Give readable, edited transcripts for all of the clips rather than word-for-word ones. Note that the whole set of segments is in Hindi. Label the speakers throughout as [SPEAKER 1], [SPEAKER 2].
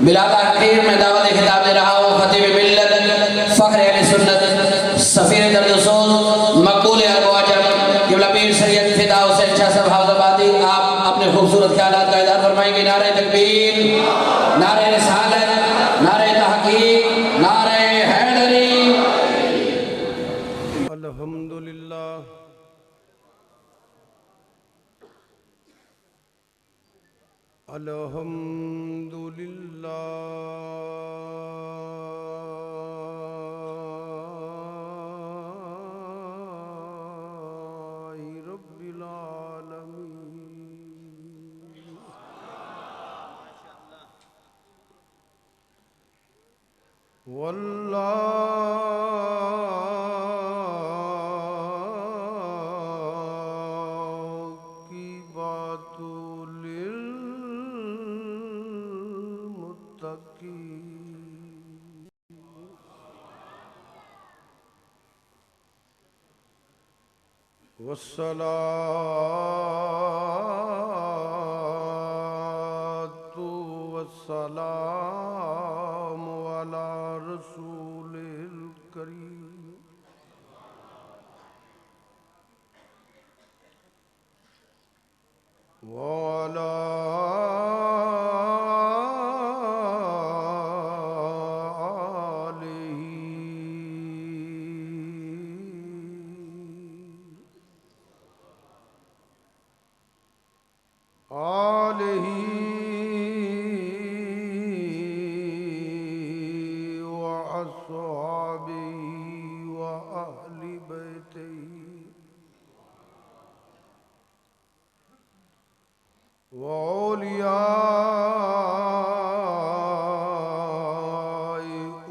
[SPEAKER 1] बिलाल आखिर में दावत खिताब दे रहा हूँ। खतीब मिल्लत फ़ख्र अहले सुन्नत सफ़ीर दर्द उसूल मकबूल अरब अजम क़िबला पीर सैयद फिदा हुसैन शाह साहब हौज़ाबादी आप अपने खूबसूरत ख्यालात का इज़हार फरमाएंगे। नारे तकबीर, नारे रिसालत, नारे तहक़ीक़, नारे हैदरी।
[SPEAKER 2] अल्हम्दुलिल्लाह अल्हम्दुलिल्लाहि रब्बिल आलमीन। वल्लाह की बातों लिल मुत्तक़ीन। वस्सलातु वस्सलामु अला रसूलिल करीम व अला आलिही व अस्हाबिही व अहली बैतिही व औलियाए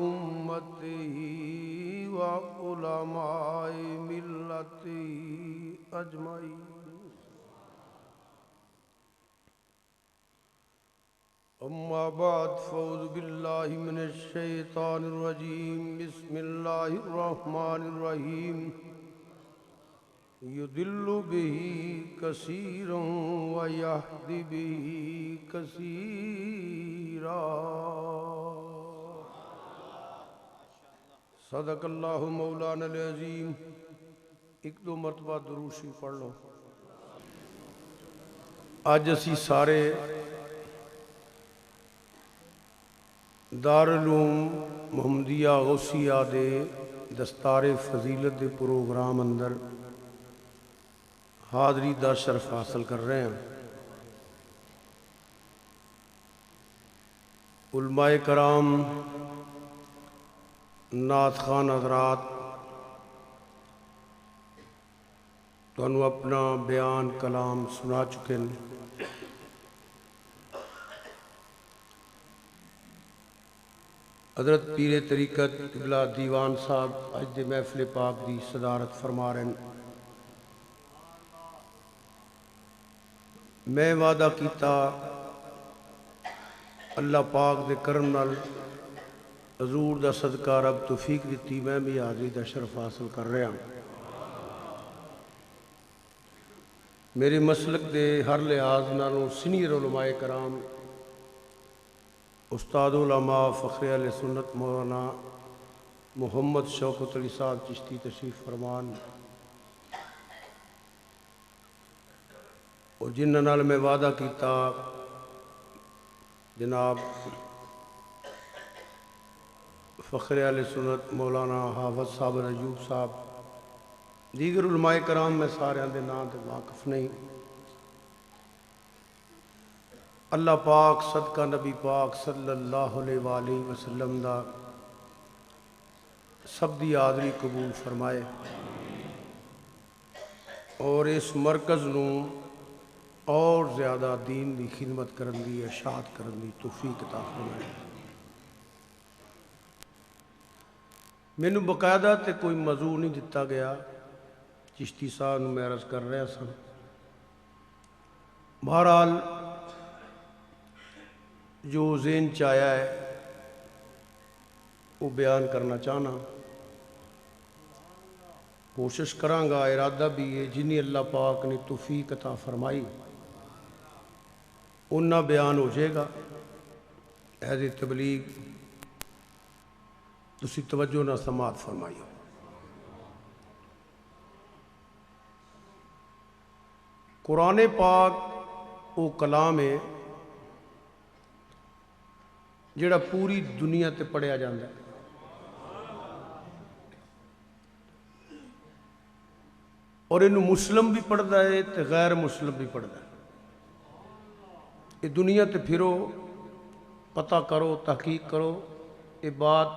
[SPEAKER 2] उम्मतिही व उलमाए मिल्लतिही अजमईन। अम्मा बाद फ़ऊज़ु बिल्लाहि मिनश शैतानिर रजीम। बिस्मिल्लाहिर रहमानिर रहीम। युदिल्लु बिही कसीरन व यहदी बिही कसीरा। सदक़ल्लाहु मौलाना अज़ीम। एक दो मरतबा दुरूद शरीफ पढ़ लो। अज असी सारे दारुल उलूम मुहम्मदिया गौसिया दे दस्तारे फजीलत के प्रोग्राम अंदर हाज़री दा शरफ हासिल कर रहे हैं। उलमाए कराम, नात खान हज़रात तुहानू अपना बयान कलाम सुना चुके हैं। हज़रत पीर तरीक़त क़िबला दीवान साहब अज दे महफिल पाक की सदारत फरमा रहे हैं। मैं वादा किया अल्लाह पाक दे करम नाल हजूर दा सदका रब तौफीक दी मैं भी हाज़री दा शरफ हासिल कर रहा। मेरे मसलक दे हर लिहाज नालों सीनियर उलमाए कराम उस्ताद उलमा फ़ख्र अहले सुन्नत मौलाना मोहम्मद शौकत अली साहब चिश्ती तशरीफ़ फरमान और जिन्हां नाल मैं वादा किया जनाब फ़ख्र अहले सुन्नत मौलाना हाफ़िज़ साहब अयूब साहब दीगर उलमाए कराम मैं सारे दे नाम ते वाकफ नहीं। अल्लाह पाक सदका नबी पाक सल्लल्लाहु अलैहि वसल्लम दा सब दी हाज़री कबूल फरमाए और इस मरकज़ नूं और ज़्यादा दीन की खिदमत करन दी इरशाद करन दी तौफीक अता फरमाए। मैनू बकायदा तो कोई मौजू नहीं दिता गया। चिश्ती साहब नूं मैं अर्ज़ कर रहा सा। बहरहाल जो ज़हन च आया है वो बयान करना चाहना। कोशिश करांगा, इरादा भी है जिन्नी अल्लाह पाक ने तौफीक अता फरमाई उन्ना बयान हो जाएगा। एज ए तबलीग तुसी तवज्जो ना समात फरमाइयो। कुरान पाक वो कलाम है जिहड़ा पूरी दुनिया ते पढ़िया जाता है। और इनू मुस्लिम भी पढ़ता है तो गैर मुस्लिम भी पढ़ता है। ये दुनिया ते फिरो, पता करो, तहकीक करो, ये बात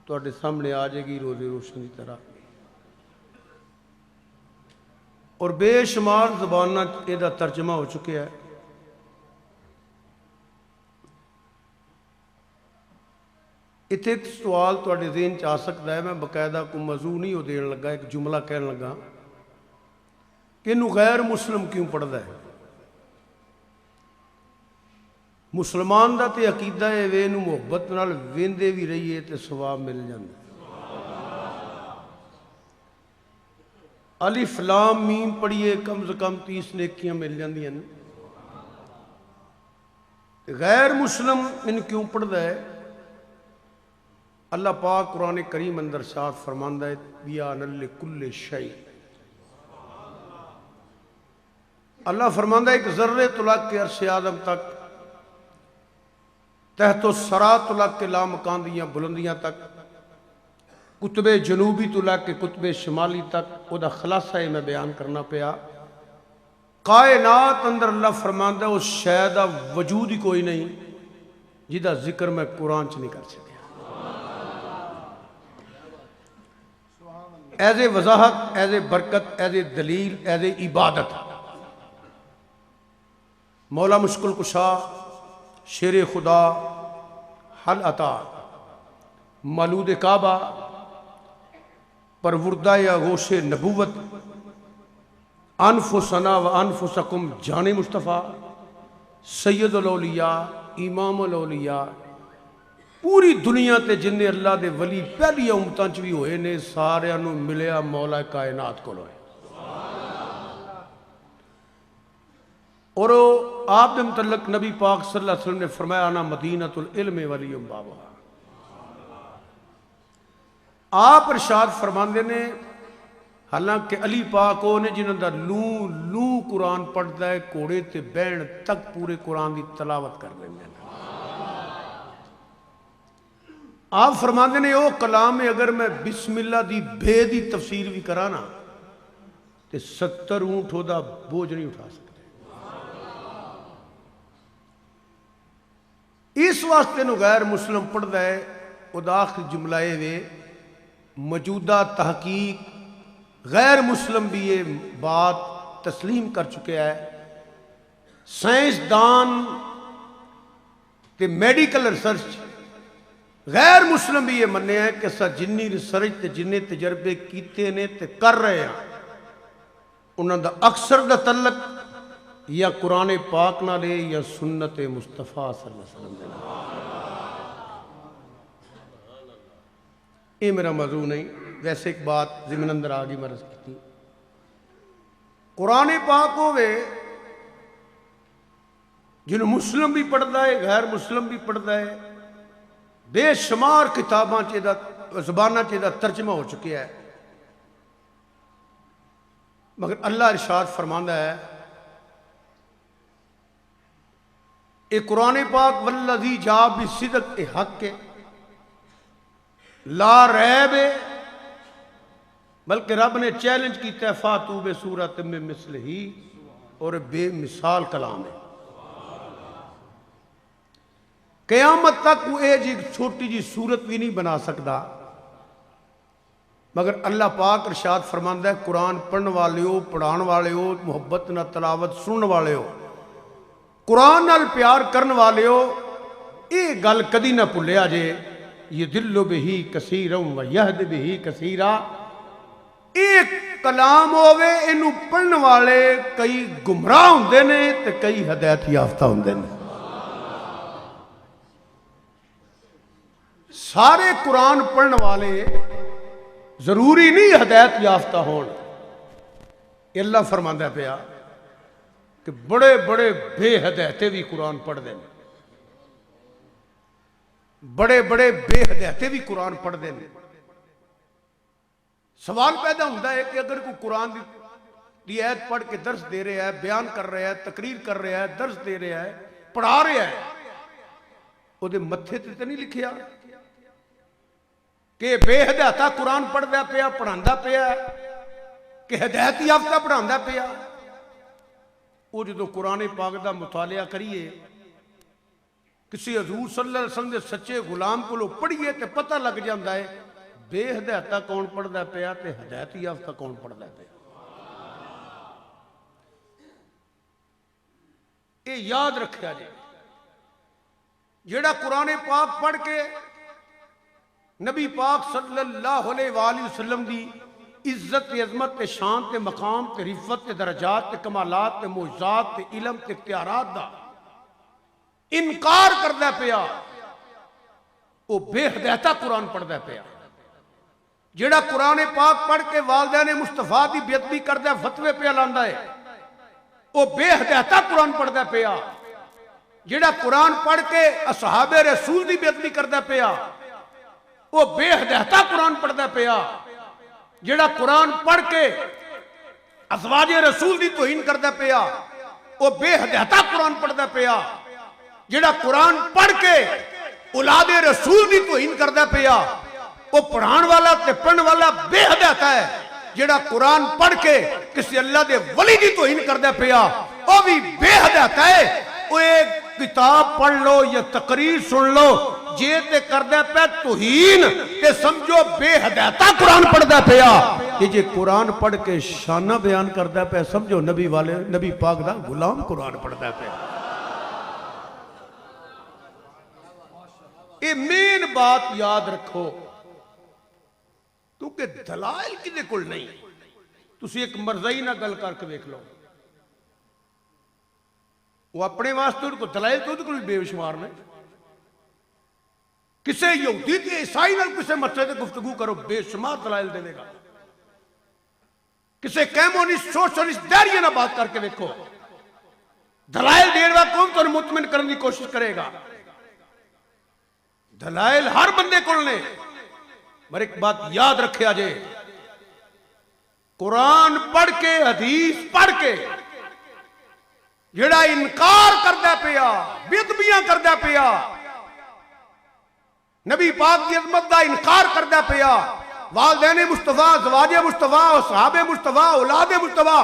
[SPEAKER 2] तुहाडे सामने आ जाएगी रोज़े रोशन की तरह। और बेशुमार ज़बानां इहदा तर्जमा हो चुका है। इत्थे एक सवाल तुहाडे ज़हन च आ सकता है, मैं बकायदा कोई मौजू नहीं हो देन लगा, एक जुमला कहन लगा कि इनू गैर मुस्लिम क्यों पढ़ता है। मुसलमान का तो अकीदा है वे इनू मुहब्बत नाल वेंदे भी रहिए तो सवाब मिल जाता। अलिफ लाम मीम पढ़िए कम से कम 30 नेकियां मिल जांदियां ने। गैर मुस्लिम इन क्यों पढ़ता है? अल्लाह पाक कुरान करीम अंदर शाद फरमांदा है बियानल कुल्ले शै। अल्लाह फरमांदा है एक जर्रे तुलक के अर्श आदम तक, तहतो सरा तुलक के लामकान दियाँ बुलंदियाँ तक, कुतबे जनूबी तो लैके कुतबे शमाली तक वह खुलासा ही मैं बयान करना पाया। कायनात अंदर अल्लाह फरमांदा उस शै दा वजूद ही कोई नहीं जिहदा जिक्र मैं कुरान च नहीं कर सकिया। As a Wajahat, as a बरकत, एज ए दलील, एज ए इबादत मौला मुश्किल कुशा, शेर खुदा, हल अता, मलूद काबा, परवुरदा या गोशे नबूवत, अनफुसना व अनफुसकुम जाने मुस्तफ़ा, सैयदुल औलिया, इमामुल औलिया, पूरी दुनिया ते जिन्ने अल्लाह दे वली पहली उम्मतां च भी होए ने सारियां नूं मिलिया मौला कायनात कोलों है। और आप दे मुतल्लक नबी पाक सल्लल्लाहु अलैहि वसल्लम ने फरमाया ना मदीनतुल इल्म वली बाबा। आप इरशाद फरमाते ने हालांकि अली पाक वो ने जिन्हों का लू लू कुरान पढ़ता है घोड़े ते बहन तक पूरे कुरान की तलावत कर लेंगे। आप फरमाते ने वो कलाम है अगर मैं बिस्मिल्लाह दी बे दी तफसीर भी करा ना तो 70 ऊंट ओदा बोझ नहीं उठा सकते। इस वास्ते नु गैर मुस्लिम पढ़ता है। उदा आखिरी जुमला ये वे मौजूदा तहकीक गैर मुस्लिम भी ये बात तस्लीम कर चुके है। साइंसदान ते मेडिकल रिसर्च गैर मुस्लिम भी ये मन्ने हैं कि असा जिन्नी रिसर्च ते जिन्ने तजर्बे किए ने ते कर रहे हैं उन्हों का अक्सर का तल्लक या कुरान पाक नाल या सुन्नत मुस्तफा सल्लल्लाहु अलैहि वसल्लम। ये मेरा मौजू नहीं, वैसे एक बात जिम्न अंदर आ गई मरज की। कुरान पाक होवे जिन्हों मुस्लिम भी पढ़ता है गैर मुस्लिम भी पढ़ता है। बेशुमार किताबां ज़बानां च इहदा तर्जमा हो चुका है। मगर अल्लाह इरशाद फरमांदा है ये कुरान पाक वल्लज़ी जा बिसिदक़ ए हक़ है ला रैब है। बल्कि रब ने चैलेंज किया फातू बे सूरत में मिसलिही और बेमिसाल कलाम है। क़यामत तक वो जी छोटी जी सूरत भी नहीं बना सकता। मगर अल्लाह पाक इरशाद फरमांदा है कुरान पढ़ने वाले हो, पढ़ाने वाले हो, मुहब्बत न तलावत सुनने वाले हो, कुरान नाल प्यार करने वाले हो, ये गल कदी ना भुलिया जे ये दिलो बेही कसीरम व यहद बेही कसीरा। एक कलाम होवे इनू पढ़ने वाले कई गुमराह होंदे ने ते कई हदायत याफ्ता होंदे ने। सारे कुरान पढ़ने वाले जरूरी नहीं हदायत याफ्ता होण। अल्लाह फरमांदा पिया कि बड़े बड़े बेहदायते भी कुरान पढ़ते हैं। बड़े बड़े बेहदाते भी कुरान पढ़ते हैं। सवाल पैदा होता है कि अगर कोई कुरान की आयत पढ़ के दर्स दे रहा है, बयान कर रहा है, तकरीर कर रहा है, दर्स दे रहा है, पढ़ा रहा है, ਉਹਦੇ मत्थे ते नहीं लिखिया कि बेहदाता कुरान पढ़ता पिया, पढ़ाता पिया, कि हिदायत याफ्ता पढ़ाता पिया। वो जो कुरान पाक का मुतालिया करिए, किसी हजूर सल्लल्लाहु अलैहि वसल्लम के सच्चे गुलाम को पढ़िए तो पता लग जाता है बेहदायता कौन पढ़ता पिया ते हिदायत याफ्ता कौन पढ़ता पिया। ये याद रखा जाए, जेड़ा कुरान पाक पढ़ के नबी पाक सल्लल्लाहु अलैहि वसल्लम की इज्जत अजमत ते शान ते मकाम ते रिफत ते दरजात ते कमालात ते मोजात ते इलम ते इख्तियारात दा इनकार करता पिया, वो बेहदायता कुरान पढ़ता पिया। जेड़ा कुरान पाक पढ़ के वालदैन मुस्तफा की बेअदबी करता फतवे पिया लांदा है, वो बेहदायता कुरान पढ़ता पिया। जेड़ा कुरान पढ़ के असहाबे रसूल की बेअदबी करता पिया, वो बेहदायता कुरान पढ़ता पिया। जेड़ा कुरान पढ़ के अज़वाजे रसूल की तौहीन करता पिया, वो बेहदायता कुरान पढ़ता पिया। जेड़ा कुरान पढ़ के औलादे रसूल की तौहीन करता पिया, वो पढ़ाने वाला ते पढ़ने वाला बेहदायता है। जेड़ा कुरान पढ़ के किसी अल्लाह के वली की तौहीन करता पिया, वो भी बेहदायता है। वो एक किताब पढ़ लो या तकरीर सुन लो, जे ते करदा पे तौहीन ते समझो बेहदायता कुरान पढ़दा पिया। ये जे कुरान पढ़ के शाना बयान करदा पे, समझो नबी वाले नबी पाक दा गुलाम कुरान पढ़दा पिया। ये मेन बात याद रखो, क्योंकि दलाइल किदे कोल नहीं। तुसी एक मरज़ई ना गल करके देख लो, वो अपने वास्ते उनको दलाइल तो कोई बेशुमार ने। किसी यहूदी के ईसाई नाल किसी मसले से गुफ्तगू करो, बेशुमार दलाइल देगा। किसी कम्युनिस्ट सोशलिस्ट दैरिये ना बात करके देखो, दलाइल देगा कौन तुम मुतमिन करने की कोशिश करेगा। दलाइल हर बंदे को ने, पर एक बात याद रखा जे, कुरान पढ़ के हदीस पढ़ के जेड़ा इनकार करता पिया, बेअदबियां करता पिया, नबी पाक की अज़मत का इनकार करता पिया, वालदैन मुस्तफा, ज़वाजे मुस्तफा, सहाबे मुस्तफा, औलादे मुस्तफा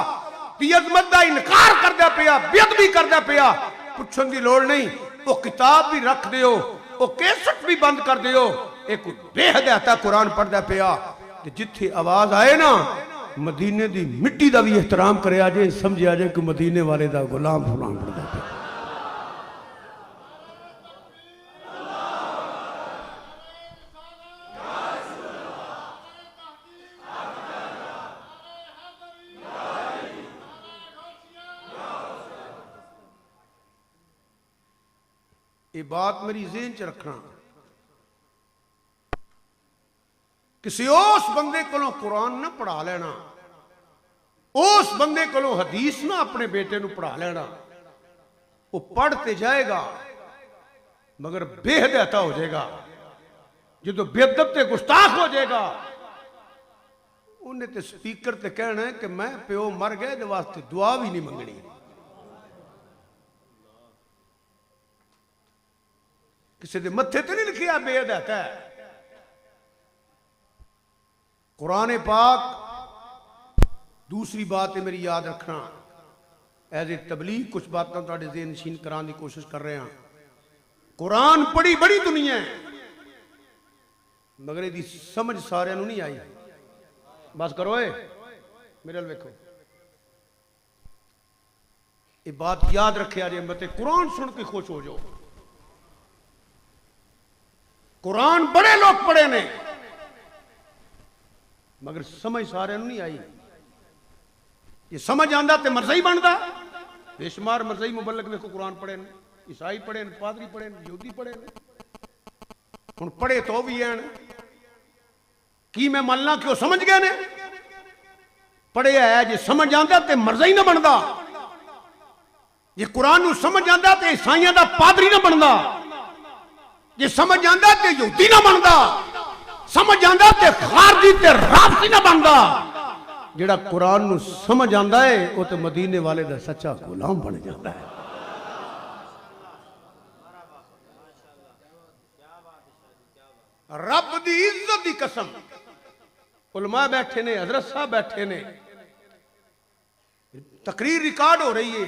[SPEAKER 2] की अज़मत का इनकार करता पिया, बेअदबी करता पिया, पूछने की लोड़ नहीं। वो किताब भी रख दियो, वो कैसेट भी बंद कर दियो, एक बेहदायता कुरान पढ़ता पिया। जिथे आवाज आए ना मदीने की मिट्टी का भी एहतराम करे जे, समझा जाए कि मदीने वाले का गुलाम कुरान पढ़ता पिया। ये बात मेरी ज़हन च रखना, किसी उस बंदे को कुरान ना पढ़ा लेना, उस बंदे को हदीस ना अपने बेटे को पढ़ा लेना। वो पढ़ते जाएगा मगर बेहदायता हो जाएगा। जो बेअदब ते गुस्ताख हो जाएगा, उन्हें तो स्पीकर ते कहना है कि मैं प्यो मर गए तो वास्ते दुआ भी नहीं मंगनी। किसी के मत्थे तो नहीं लिखिया बेहदायता है। कुरान पाक दूसरी बात है मेरी याद रखना, एज ए तबलीग कुछ बातें तुहाडे ज़हन नशीन कराने की कोशिश कर रहे हैं। कुरान पढ़ी बड़ी दुनिया है, मगर इसकी समझ सारिਆਂ ਨੂੰ नहीं आई। बस करो मेरे नाल वेखो, ये बात याद रखे जे, मत कुरान सुन के खुश हो जाओ। कुरान बड़े लोग पढ़े ने, मगर समझ सारे नहीं आई। ये समझ आंदा ते मरज़ई बनता। बेशुमार मरज़ई मुबल्लिग देखो कुरान पढ़े ने, ईसाई पढ़े ने, पादरी पढ़े ने, यहूदी पढ़े ने। हुण पढ़े तो भी हैं की मैं मलना कि समझ गए ने। पढ़े है जे समझ आंदा ते मरज़ई ना बनता, जे कुरान नूं समझ आंदा ते ईसाइयां दा पादरी ना बनता। जे समझ आंदा ते यहूदी ना बनदा, समझ आंदा ते खारजी ते राफसी ना बनदा। जेड़ा कुरान नू समझ आंदा है वो तो मदीने वाले दा सच्चा गुलाम बन जाता है। रब दी इज्जत दी कसम, उलमा बैठे ने, हजरत साहब बैठे ने, तकरीर रिकॉर्ड हो रही है।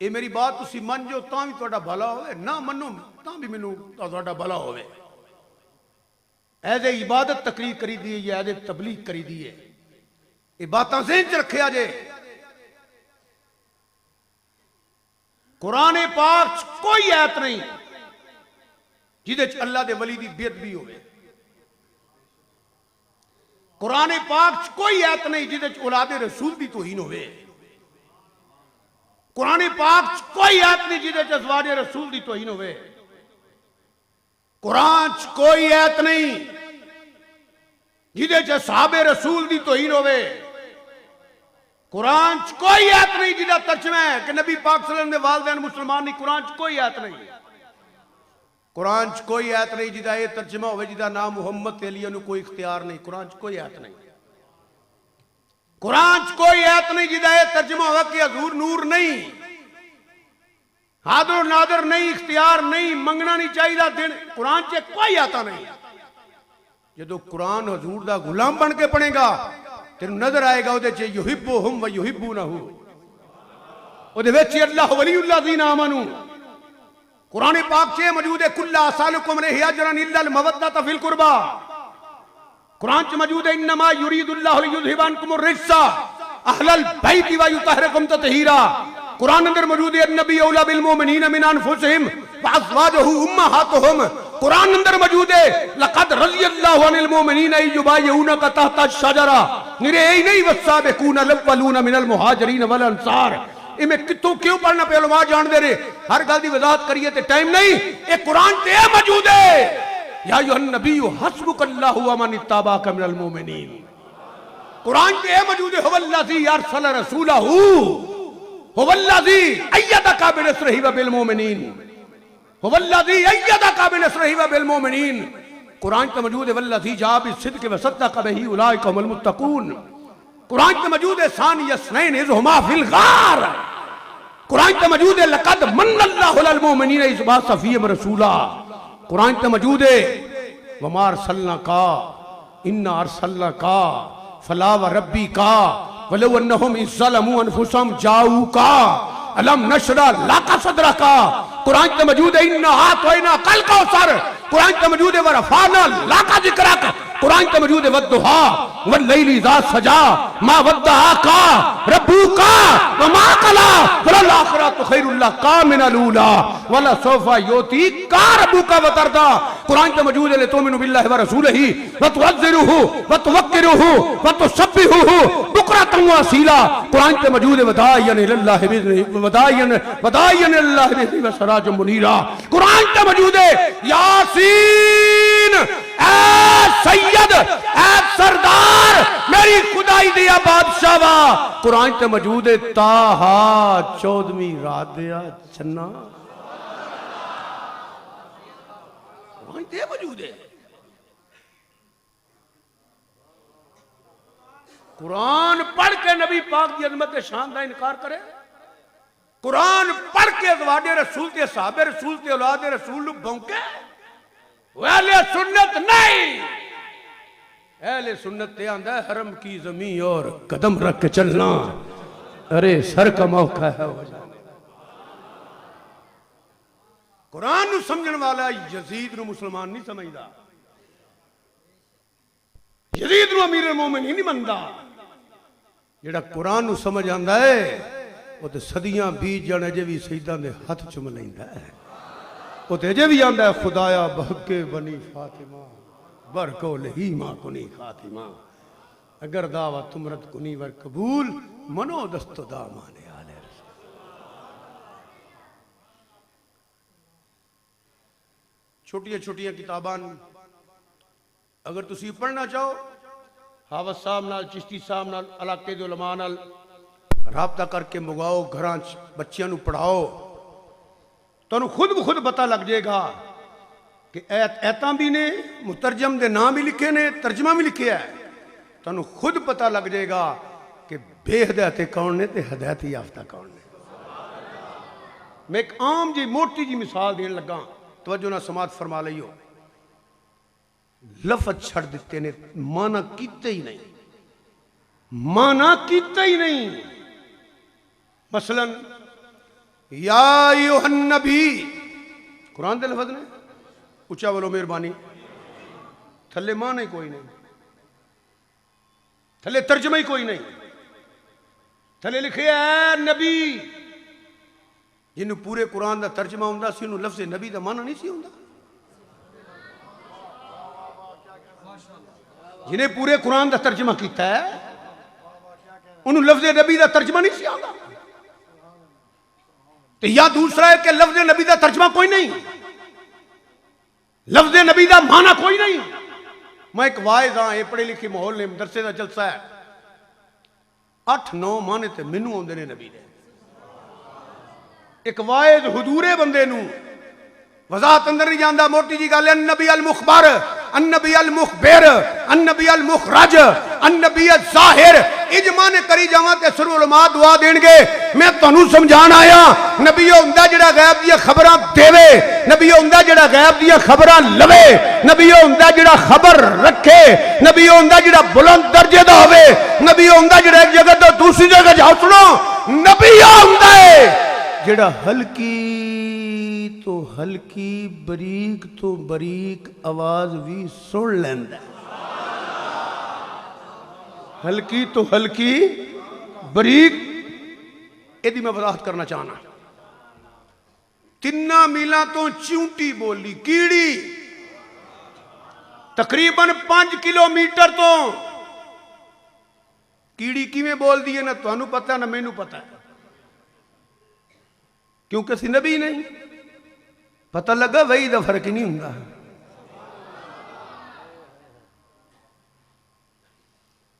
[SPEAKER 2] ये मेरी बात तुसी मन जो तां भी तुहाडा भला होवे, ना मनो तां भी मैनू तुहाडा भला होवे। ऐसे इबादत तकरीर करी दी है, ऐसे तबलीग करी दी है। ये बातां ज़हन च रखिया जे। कुरान पाक कोई आयत नहीं जिदे च अल्लाह दे वली दी बेअदबी होवे। कुरान पाक कोई आयत नहीं जिदे च औलादे रसूल दी तौहीन होवे। कुरान पाक कोई आयत नहीं जिदे च अज़वाजे रसूल दी तौहीन होवे। कुरान कोई आयत नहीं जिदे च सहाबे रसूल दी तौहीन होवे। कुरान कोई आयत नहीं जिदा तर्जमा है कि नबी पाक सल्लल्लाहु अलैहि वसल्लम दे वालिदैन मुसलमान नहीं। कुरान कोई आयत नहीं। कुरान कोई आयत नहीं जिदा ये तर्जमा होवे जिदा नाम मुहम्मद अली नू कोई इख्तियार नहीं। कुरान कोई आयत नहीं। कुरान कोई आयत नहीं जिदा ये तर्जमा होवे कि हजूर नूर नहीं, हादर नादर नहीं, इख्तियार नहीं, मंगना नहीं चाहिए दिन। कुरान च कोई आता नहीं। जो कुरान हजूर दा गुलाम बन के पढ़ेगा तेन नजर आएगा उहदे च युहिब्बुहुम व युहिब्बूनहु, उहदे विच अल्लाह वलीउल्लज़ीना आमनू। कुरान पाक च मौजूद है कुल्ला असालुकुम अलैहि अजरन इल्ला अल मवद्दत फिल कुर्बा। कुरान च मौजूद है इन्नमा युरीदुल्लाहु लियुज़हिबा अन्कुमुर रिज्सा अहलल बैति व युतहिरकुम तत्हीरा। कुरान अंदर मौजूद है नबी औला बिल मोमिनीन मिन अनफुसिहिम व अज़वाजुहु उम्महातुहुम। कुरान अंदर मौजूद है लक़द रज़ियल्लाहु अनिल मोमिनीन युबायिऊनका तहता शजरा। निरे ही नहीं वस्साबिकून अल-अव्वलून मिनल मुहाजिरीन वल अंसार। इमें कितों क्यों पढ़ना पे उलमा जान दे रहे, हर गल दी वजाहत करिए ते टाइम नहीं। ये कुरान ते मौजूद है या अय्युहन नबिय्यु हस्बुकल्लाहु व मन इत्तबाअका मिनल मोमिनीन। कुरान ते मौजूद है हुवल्लज़ी अरसला रसूलहु हुवल्लज़ी अय्यदका बिनस्रिही व बिल मोमिनीन हुवल्लज़ी अय्यदका बिनस्रिही व बिल मोमिनीन। कुरान ते मौजूद है वल्लज़ी जा बिस्सिद्क़ि व सद्दक़ बिही उलाइका हुमुल मुत्तक़ून। कुरान ते मौजूद है सानिया स्नैन इज़ हुमा फिल गार। कुरान ते मौजूद है लक़द मन्नल्लाहु अलल मोमिनीन इज़ बअसा फ़ीहिम रसूला। कुरान ते मौजूद है वमा अरसलनाका इन्ना अरसलनाका फला व रब्बिका वलौ अन्नहुम इज़ ज़लमू अनफुसहुम जाऊका अलम नशरा लका सदरका। कुरान ते मौजूद है इन्ना आतैना कल कौसर। कुरान ते मौजूद है व रफ़अना लका ज़िक्रक। कुरान ते मौजूद है वद्दुहा वल्लैलि इज़ा सजा मा वद्दअका रब्बुका व मा कला वलल आखिरतु खैरुल लका मिनल ऊला वला सौफा युतीका रब्बुका वतरदा। कुरान ते मौजूद है लितुमिनु बिल्लाहि व रसूलिही व तुअज़्ज़िरुहु व तुवक्किरुहु व तुसब्बिहुहु बुक्रतन व असीला। कुरान ते मौजूद है वदाइयन इलल्लाहि बिइज़निही वदाइयन इलल्लाहि बिइज़निही व सराजुम मुनीरा। कुरान ते मौजूद है यासीन ऐ सैयद ऐ सरदार मेरी खुदाई दिया बादशाह वा। कुरान ते मौजूद है ताहा 14वीं रात दिया चन्ना। कुरान ते मौजूद है। कुरान पढ़ के नबी पाक की अजमत शान का इनकार करे। कुरान पढ़ के अज़वाजे रसूल के सहाबे रसूल के औलाद रसूल भौंके। अहले सुन्नत नहीं। अहले सुन्नत ते आंदा हरम की जमीन और कदम रख के चलना। अरे सर का मौका है हो जाने। कुरान नू समझण वाला यजीद नू मुसलमान नहीं समझदा, यजीद नू अमीर मोमिनीन नहीं मनदा। जेड़ा कुरान नू समझ आंदा है वो तो सदियां बीत जाने अजे भी शहीदां दे हथ चुम लैंदा है। वो तो अजे भी आंदा है खुदाया बहके बनी फातिमा बरको लही मां कुनी खातिमा अगर दावा तुमरत कुनी वर कबूल मनो दस्तो दा माने आले। छोटियां छोटियां किताबां अगर तुसी पढ़ना चाहो हावत साहब नाल चिश्ती साहब नाल इलाके दे उलमा नाल राबता करके मंगाओ, घर बच्चियों को पढ़ाओ, तो खुद ब खुद पता लग जाएगा कि ऐतां भी ने, मुतरजम के नाम भी लिखे ने, तर्जमा भी लिखे है। तुहानू खुद पता लग जाएगा कि बेहदायत कौन ने ते हदायत याफ्ता कौन ने। मैं एक आम जी मोटी जी मिसाल देन लगा, तवज्जो ना समात फरमा लियो। लफज छड़ दिते ने, माना कीते ही नहीं, माना कीते ही नहीं। मसलन या अय्युहन नबी, कुरान दे लफज ने, उच्चा बोलो मेहरबानी। थले माना ही कोई नहीं, थले तर्जमा ही कोई नहीं, थले लिखे है नबी। जिन्हों पूरे कुरान का तर्जमा आउंदा सी, उन्होंने लफ्ज़ नबी का माना नहीं सी आउंदा। जिन्हें पूरे कुरान का तर्जमा किया है, उन्होंने लफ्ज़ नबी का तर्जमा नहीं सी आउंदा। तो या दूसरा है कि लफ्ज़ नबी का तर्जमा कोई नहीं, लफ्ज़ नबी का माना कोई नहीं। मैं एक वाइज हाँ, ये पढ़े लिखे माहौल ने, मदरसे का जलसा है, 8-9 माने तो मैनू आउंदे ने नबी ने। एक वाइज हुजूरे बंदे नू वजाहत अंदर नहीं जाता। मोटी जी गल है, अन्नबी अल मुखबर, अन्नबी अल मुखबिर, अन्नबी अल मुखरज, अन्नबी अल जाहिर। इजमा ने करी जावा ते सुर उलमा दुआ देंगे। मैं तुहानू समझाण आया, नबी हुंदा जिहड़ा गैब दी खबरां देवे, नबी हुंदा जिहड़ा गैब दी खबरां लवे, नबी हुंदा जिहड़ा खबर रखे, नबी हुंदा जिहड़ा बुलंद दर्जे दा होवे, नबी हुंदा जिहड़ा एक जगह तो दूसरी जगह जाओ। सुनो, नबी हुंदा है जिहड़ा हल्की तो हल्की, बरीक तो बरीक आवाज भी सुन लैंदा। हल्की तो हल्की, बरीक। यदि मैं वजाहत करना चाहना, 3 मीलों तो चिऊंटी बोली कीड़ी, तकरीबन 5 किलोमीटर तो कीड़ी किवें बोलदी है ना तुहानू पता ना मैनू पता है, क्योंकि असीं नबी नहीं। पता लगा वही दा फर्क नहीं हुंदा।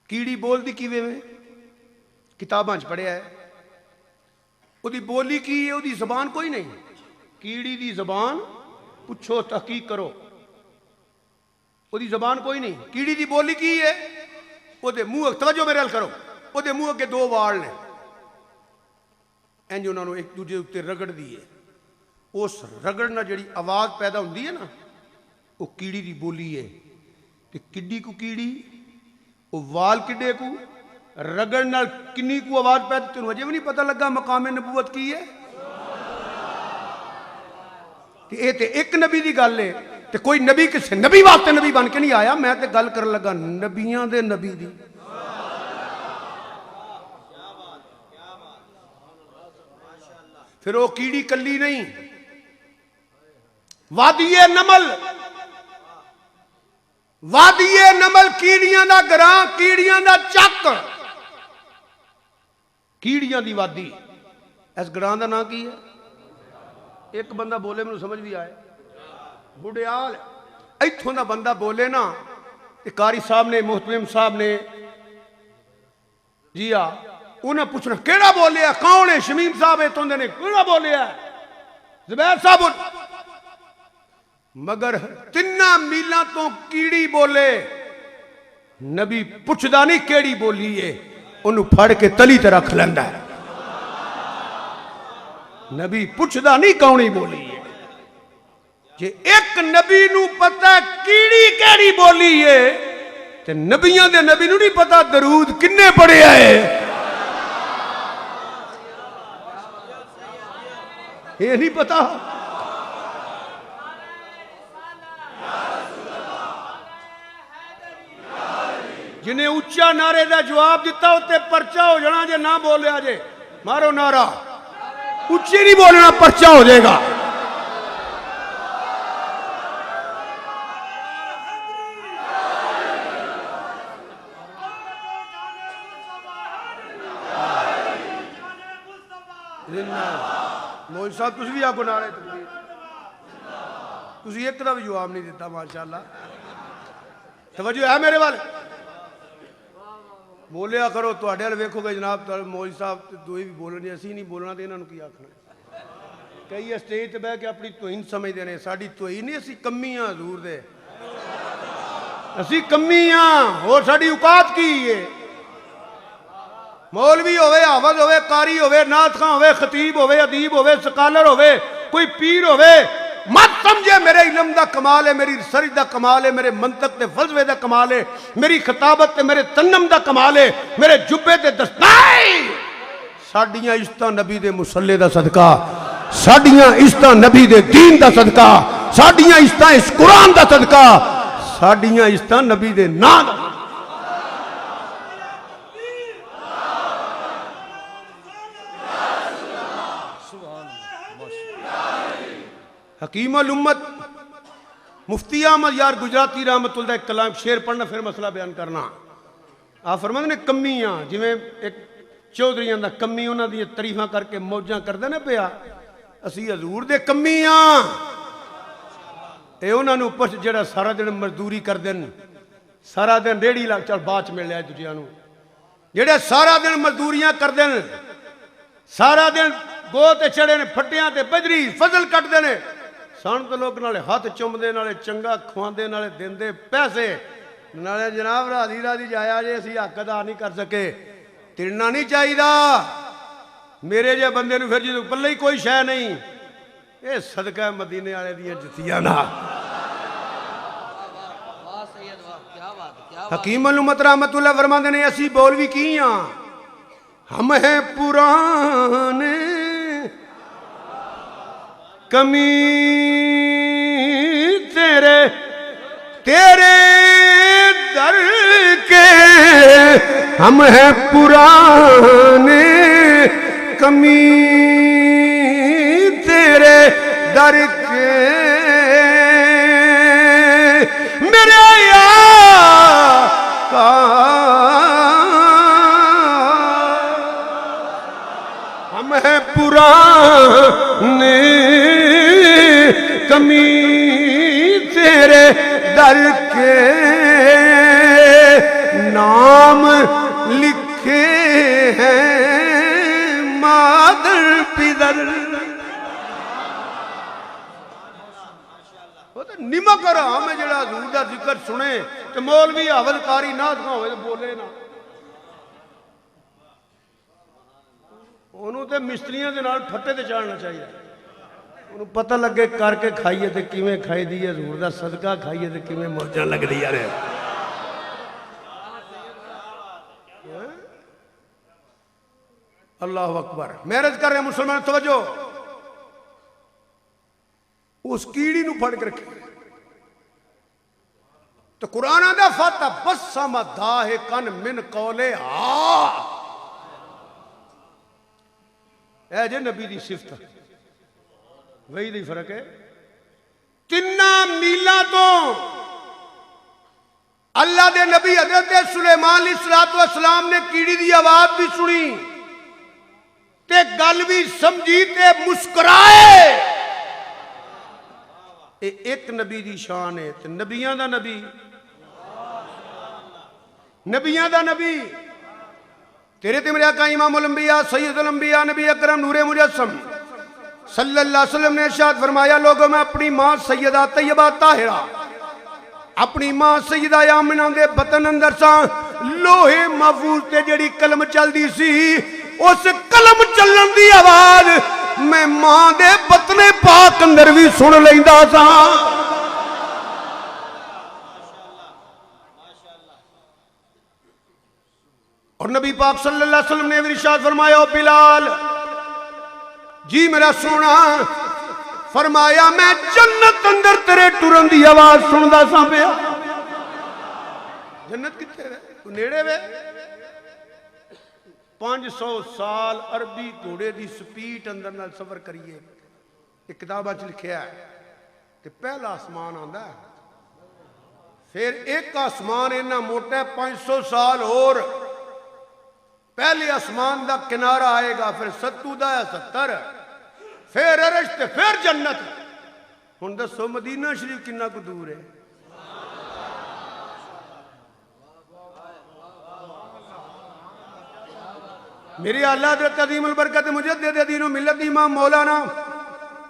[SPEAKER 2] कीड़ी बोलदी किवें में, किताबां च पढ़िया है। उहदी बोली की है, उहदी जबान कोई नहीं। कीड़ी दी जबान पुछो, तहकीक करो, उहदी जबान कोई नहीं। कीड़ी दी बोली की है, उहदे मुंह, तवज्जो मेरे अल करो, उहदे मुंह अगे 2 वाल ने, इंज उन्होंने एक दूजे उत्ते रगड़ दी है। उस रगड़ना जी आवाज़ पैदा होती है ना, वो कीड़ी की बोली है। कि किड्डी को कीड़ी, वो वाल किड्डे को, रगड़ नाल किन्नी को आवाज़ पैदा। तेन अजे भी नहीं पता लगा मकाम नबूवत की है। कि ये तो एक नबी की गल है, तो कोई नबी किसी नबी वास्ते नबी बन के नहीं आया। मैं तो गल कर लगा नबियां दे नबी दी। फिर वो कीड़ी कली नहीं, वादिये नमल, वादिये नमल कीड़ियां दा ग्रां, कीड़ियां दा चक, कीड़ियां दी वादी। इस ग्रां दा नाम की है? एक बंदा बोले मैनू समझ भी आए, बुढ़ियाल। इत्थों दा बंदा बोले ना, कारी साहब ने, मोहतमिम साहब ने, जी आ, उन्हें पूछना केड़ा बोलिया, कौन है? शमीम साहब इतों ने, केड़ा बोलिया? जुबैर साहब। मगर 3 मीलों तो कीड़ी बोले, नबी पुछदा नहीं केड़ी बोली है, उन्होंने फड़ के तली ते रख लैंदा है। नबी पुछदा नहीं कौन ही बोली है। जे एक नबी नू पता कीड़ी केड़ी बोली है, ते नबियां दे नबी नू नहीं पता दरूद किन्ने पढ़िया है। ये नहीं पता। जिन्हें उच्चा नारे का जवाब दिता उत्ते परचा हो जाना। जे ना बोलिया जे मारो नारा, उच्ची नहीं बोलना, परचा हो जाएगा। मोदी साहब तुम भी आगो नारे, तुम एक का भी जवाब नहीं दिता। माशाअल्लाह, तवज्जो है मेरे वाल। बोलिया करो, तो वेखोगे जनाब मोदी साहब दो भी बोलने, असी नहीं बोलना तो इन्होंने की आखना। कई स्टेज ते बह के अपनी तोहीन समझते हैं, साड़ी तोहीन नहीं, असी कमी हाँ हजूर दे, असी कमी हाँ, और साड़ी औकात की है। मौलवी होवे, हाफिज होवे, कारी होवे, नात खां होवे, खतीब होवे, अदीब होवे, स्कॉलर होवे, कोई पीर होवे, मत समझे मेरे इलम दा कमाल है, मेरी रिसर्च दा कमाल है, मेरे मंतक ते फलसफे दा कमाल है, मेरी खिताबत ते मेरे तन्नम दा कमाल है, मेरे जुब्बे ते दस्ताई। साडियां इज्जतां नबी दे मुसल्ले दा सदका, साडियां इज्जतां नबी दे दीन दा सदका, साडियां इज्जतां इस कुरान दा सदका, साडियां इज्जतां नबी दे नां दा। हकीम अल उम्मत मुफ्ती अहमद यार गुजराती रहमतुल्लाह एक कलाम शेर पढ़ना फिर मसला बयान करना। आप फरमाते ने कमियां, जिमें एक चौधरियां दा कमी उन्हां दी तारीफां करके मौजां करदे ने पिया, असी हजूर दे कमियां ए उन्हां नूं पुछ जेड़ा सारा दिन मजदूरी करदे न, सारा दिन रेड़ी ला चल बाद च मिल लिया दूजियां नूं, जेड़े सारा दिन मजदूरियां करदे न, सारा दिन गो ते चढ़े ने, फट्टियां ते बजरी फजल कटदे ने, सन तो लोग नाले हाथ चुमदे, नाले चंगा खुआंदे, नाले देंदे पैसे, नाले जनाब राधी राधी जाया जे असी हक अदा नहीं कर सके, तिड़ना नहीं चाहिए मेरे जे बंदे नूं, फिर जो पल्ले ही कोई शह नहीं, ये सदका मदीने वाले दियां जुतियां ना। हकीम अल उम्मत रहमतुल्लाह फरमांदे ने असी बोल भी की हां, हम हैं पुराने कमी तेरे तेरे दर के, हम हैं पुराने कमी तेरे दर के, मेरे आका हम हैं पुराने कमी तेरे दर के, नाम लिखे हैं मादर पिदर। वो तो निमक और हमें जरा हजूर दा जिक्र सुने तो मौलवी हाफिज कारी नात खां होवे बोले ना, ਉਹਨੂੰ ਤੇ ਮਿਸਤਰੀਆਂ ਦੇ ਨਾਲ ਫੱਟੇ ਤੇ ਚਾੜਨਾ ਚਾਹੀਦਾ, ਉਹਨੂੰ ਪਤਾ ਲੱਗੇ ਕਰਕੇ ਖਾਈਏ ਤੇ ਕਿਵੇਂ ਖਾਈਦੀ ਹੈ, ਹਜ਼ੂਰ ਦਾ ਸਦਕਾ ਖਾਈਏ ਤੇ ਕਿਵੇਂ ਮੌਜਾਂ ਲੱਗਦੀਆਂ ਨੇ। अल्लाह अकबर। मैरिज कर रहे मुसलमान तवज्जो, उस कीड़ी नूं फड़ के रखे तो कुरान आंदा फत बसम दाहे कन मिन कौले हा, ऐ जे नबी दी सिफत वही दी फर्क है। तिन्ना मीलों तो अल्लाह दे नबी हजरत सुलेमान अलैहिस्सलाम ने कीड़ी दी आवाज भी सुनी ते गल भी समझी ते मुस्कुराए। एक नबी दी शान है ते नबियां दा नबी, नबियां दा नबी तेरे ते मेरे आका इमामुल अंबिया सैयदुल अंबिया नबी अकरम नूरे मुजस्सम सल्लल्लाहु अलैहि वसल्लम ने इरशाद फरमाया, लोगों मैं अपनी मां सैयदा तैयबा ताहिरा अपनी मां सैयदा आमिना दे बतन अंदर सा लोहे महफूज ते जेड़ी कलम चलदी सी उस कलम चलन दी आवाज मैं मां दे बतने पाक अंदर भी सुन लैंदा सा। और नबी पाक सल्लल्लाहु अलैहि वसल्लम ने इरशाद फरमाया, ओ बिलाल जी मेरा सोना, फरमाया मैं जन्नत अंदर तेरे टुरन दी आवाज सुनदा सा पिया। जन्नत किथे वे? नेड़े वे। 500 साल अरबी घोड़े की स्पीड अंदर नाल सफर करिए, एक किताबा च लिखा है कि पहला आसमान आंदा है, फिर एक आसमान इन्ना मोटा है 500 साल और पहले आसमान का किनारा आएगा, फिर 70 दा 70, फिर अरश ते फिर जन्नत। हुण दसो मदीना शरीफ कितना कु दूर है? मेरी आला हज़रत अज़ीमुल बरकत मुजद्दिद दीन व मिल्लत इमाम मौलाना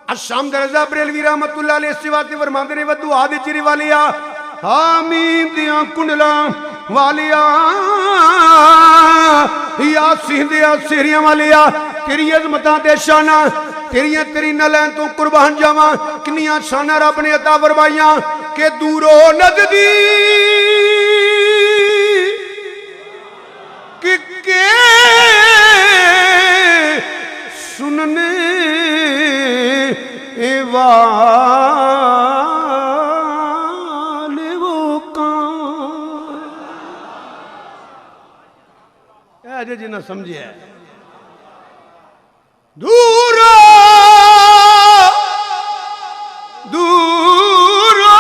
[SPEAKER 2] अशाम दरजा बरेलवी रहमतुल्लाह अलैहि इस वास्ते फरमाते ने वदू आदे चिरी वालिया हामीम दियां कुंडला वालिया या सिंधिया सिरिया वालिया तेरी अजमतां ते शाना तेरी नलैन तू कुर्बान जावा किन्नियां शाना रब ने अता फरमाइयां के दूरो नजदीक के सुनने वाले वो कान अजय जी ना समझे दूरो दूरो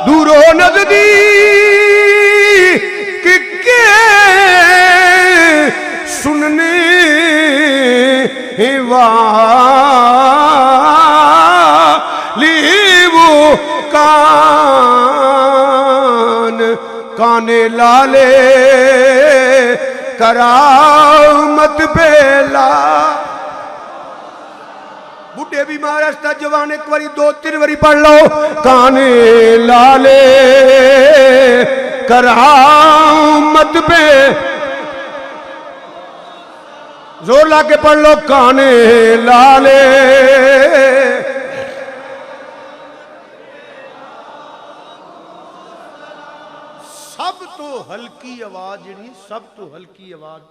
[SPEAKER 2] दूरो नजदीक के सुनने वाली वो कान काने लाले करामत बेला बुढ़े भी महाराष्ट्र जवान एक बारी 2-3 बारी पढ़ लो काने लाले करामत पे जोर लाके पढ़ लो काने लाले सब तो हल्की आवाज जी सब तो हल्की आवाज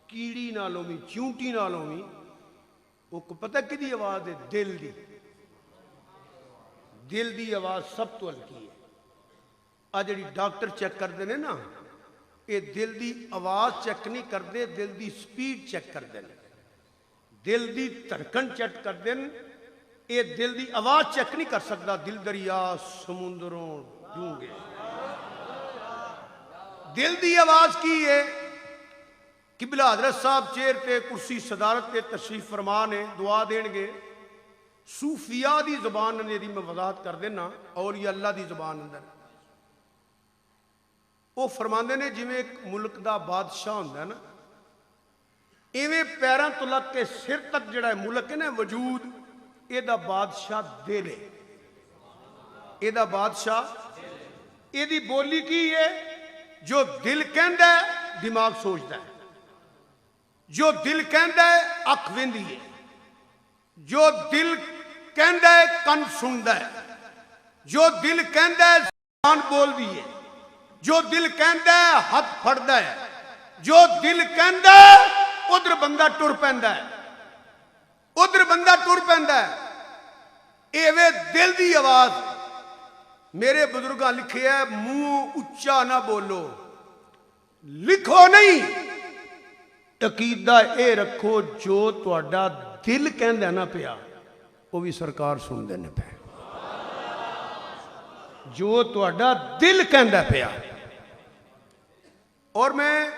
[SPEAKER 2] कीड़ी नालों भी चूंटी नालों भी वो पता कि आवाज है दिल दी आवाज सब तो हल्की है आ जी डॉक्टर चेक करते हैं ना ये दिल दी आवाज चेक नहीं करते दिल दी स्पीड चेक करते हैं दिल दी धड़कन चेक करते हैं ये दिल दी आवाज चेक नहीं कर सकता दिल दरिया समुद्रों डूंगे दिल दी आवाज की है किबला हजरत साहब चेयर ते कुर्सी सदारत ते तशरीफ फरमा ने दुआ देंगे सूफिया दी जबान ने मैं वजाहत कर देना और ये अल्लाह दी जबान अंदर वो फरमाते ने जिमें एक मुल्क का बादशाह होंगे ना इवें पैरों तो लग के सिर तक जोड़ा मुल्क है ना वजूद एदा बादशाह दिल है एदा बादशाह एदी बोली की है जो दिल कहता है दिमाग सोचता है जो दिल कहता है अख वेंदी है जो दिल कहता है कन सुनता है जो दिल कहता है जुबान बोलती है जो दिल कहता है हाथ फड़ता है जो दिल कहता है उधर बंदा टुर पैंदा है उधर बंदा टुर पैंदा है एवे दिल दी आवाज मेरे बुजुर्गों लिखे है मुंह उच्चा ना बोलो लिखो नहीं अकीदा ए रखो जो तुहाडा दिल कहंदा ना पिया वो भी सरकार सुनते ने पे जो तुहाडा दिल कहंदा पिया और मैं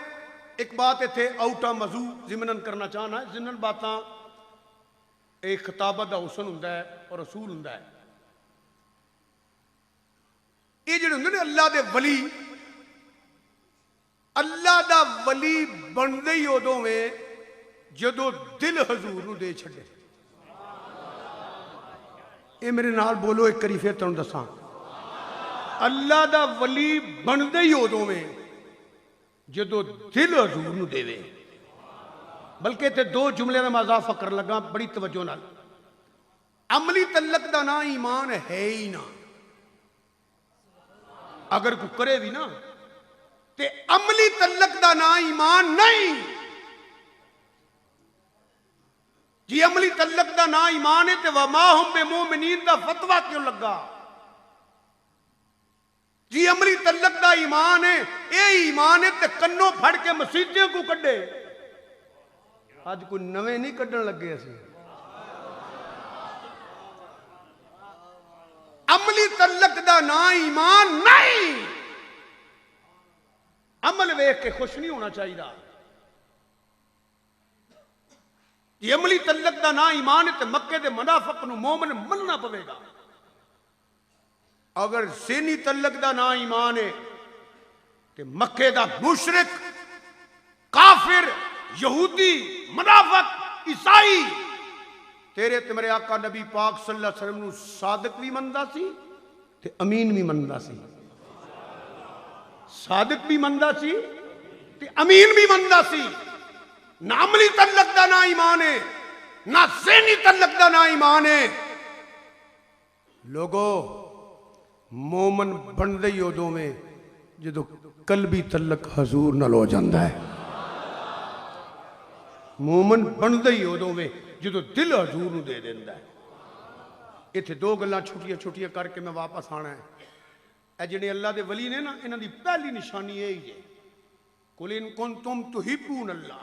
[SPEAKER 2] एक बात इत्थे आउट ऑफ मजू जिमनन करना चाहना जिन्हन बातां एक खिताबत दा हुसन हुंदा है और रसूल हुंदा है ये जिहड़े हुंदे ने अल्लाह दे वली अल्लाह दा वली बनदे ही उदों वे जदों दिल हजूर नूं दे छड्डे ये मेरे नाल बोलो एक करी फिर तुहानूं दसां अल्लाह दा वली बनदे ही उदों वे जदों दिल हजूर नूं देवे बल्कि ते 2 जुमले का मैं इजाफा कर लगा बड़ी तवज्जो नाल अमली तलक दा ना ईमान है ही ना अगर कोई करे भी ना ते अमली तलक दा ना ईमान नहीं जी अमली तलक दा ना ईमान है ते वमा हुम बिमुमिनीन दा फतवा क्यों लगा जी अमली तलक दा ईमान है ये ईमान है ते कन्नों फड़ के मसीतियों को कड्डे आज कोई नवे नहीं कड्डन लगे असी अमली तलक दा ना ईमान नहीं अमल वेख के खुश नहीं होना चाहिए ये अमली तलक दा ना ईमान है तो मक्के दे मुनाफिक नूं मोमिन मनना पवेगा अगर सेनी तलक दा ना ईमान है तो मक्के दा मुशरिक काफिर यहूदी मुनाफिक ईसाई तेरे ते मेरे आका नबी पाक सल्लल्लाहु अलैहि वसल्लम सादिक भी मनदा सी ते अमीन भी मनदा सी। सादिक भी मनदा सी ते अमीन भी मनदा सी। ना अमली तल्लक दा ना ईमान है, ना ज़हनी तल्लक दा ना ईमान है। लोगो मोमन बनदे ही उदों में जो कल्बी तल्लक हजूर नाल हो जाता है। मोमन बनदे ही उदों में जो दिल हजूर नूं दे देंदा है। इत्थे दो गल्लां छोटियां छोटियां करके मैं वापस आना है। ए जिहड़े अल्लाह दे वली ने ना, इन्हां दी पहली निशानी यही है, कुल इन कुंतुम तुहिब्बून अल्लाह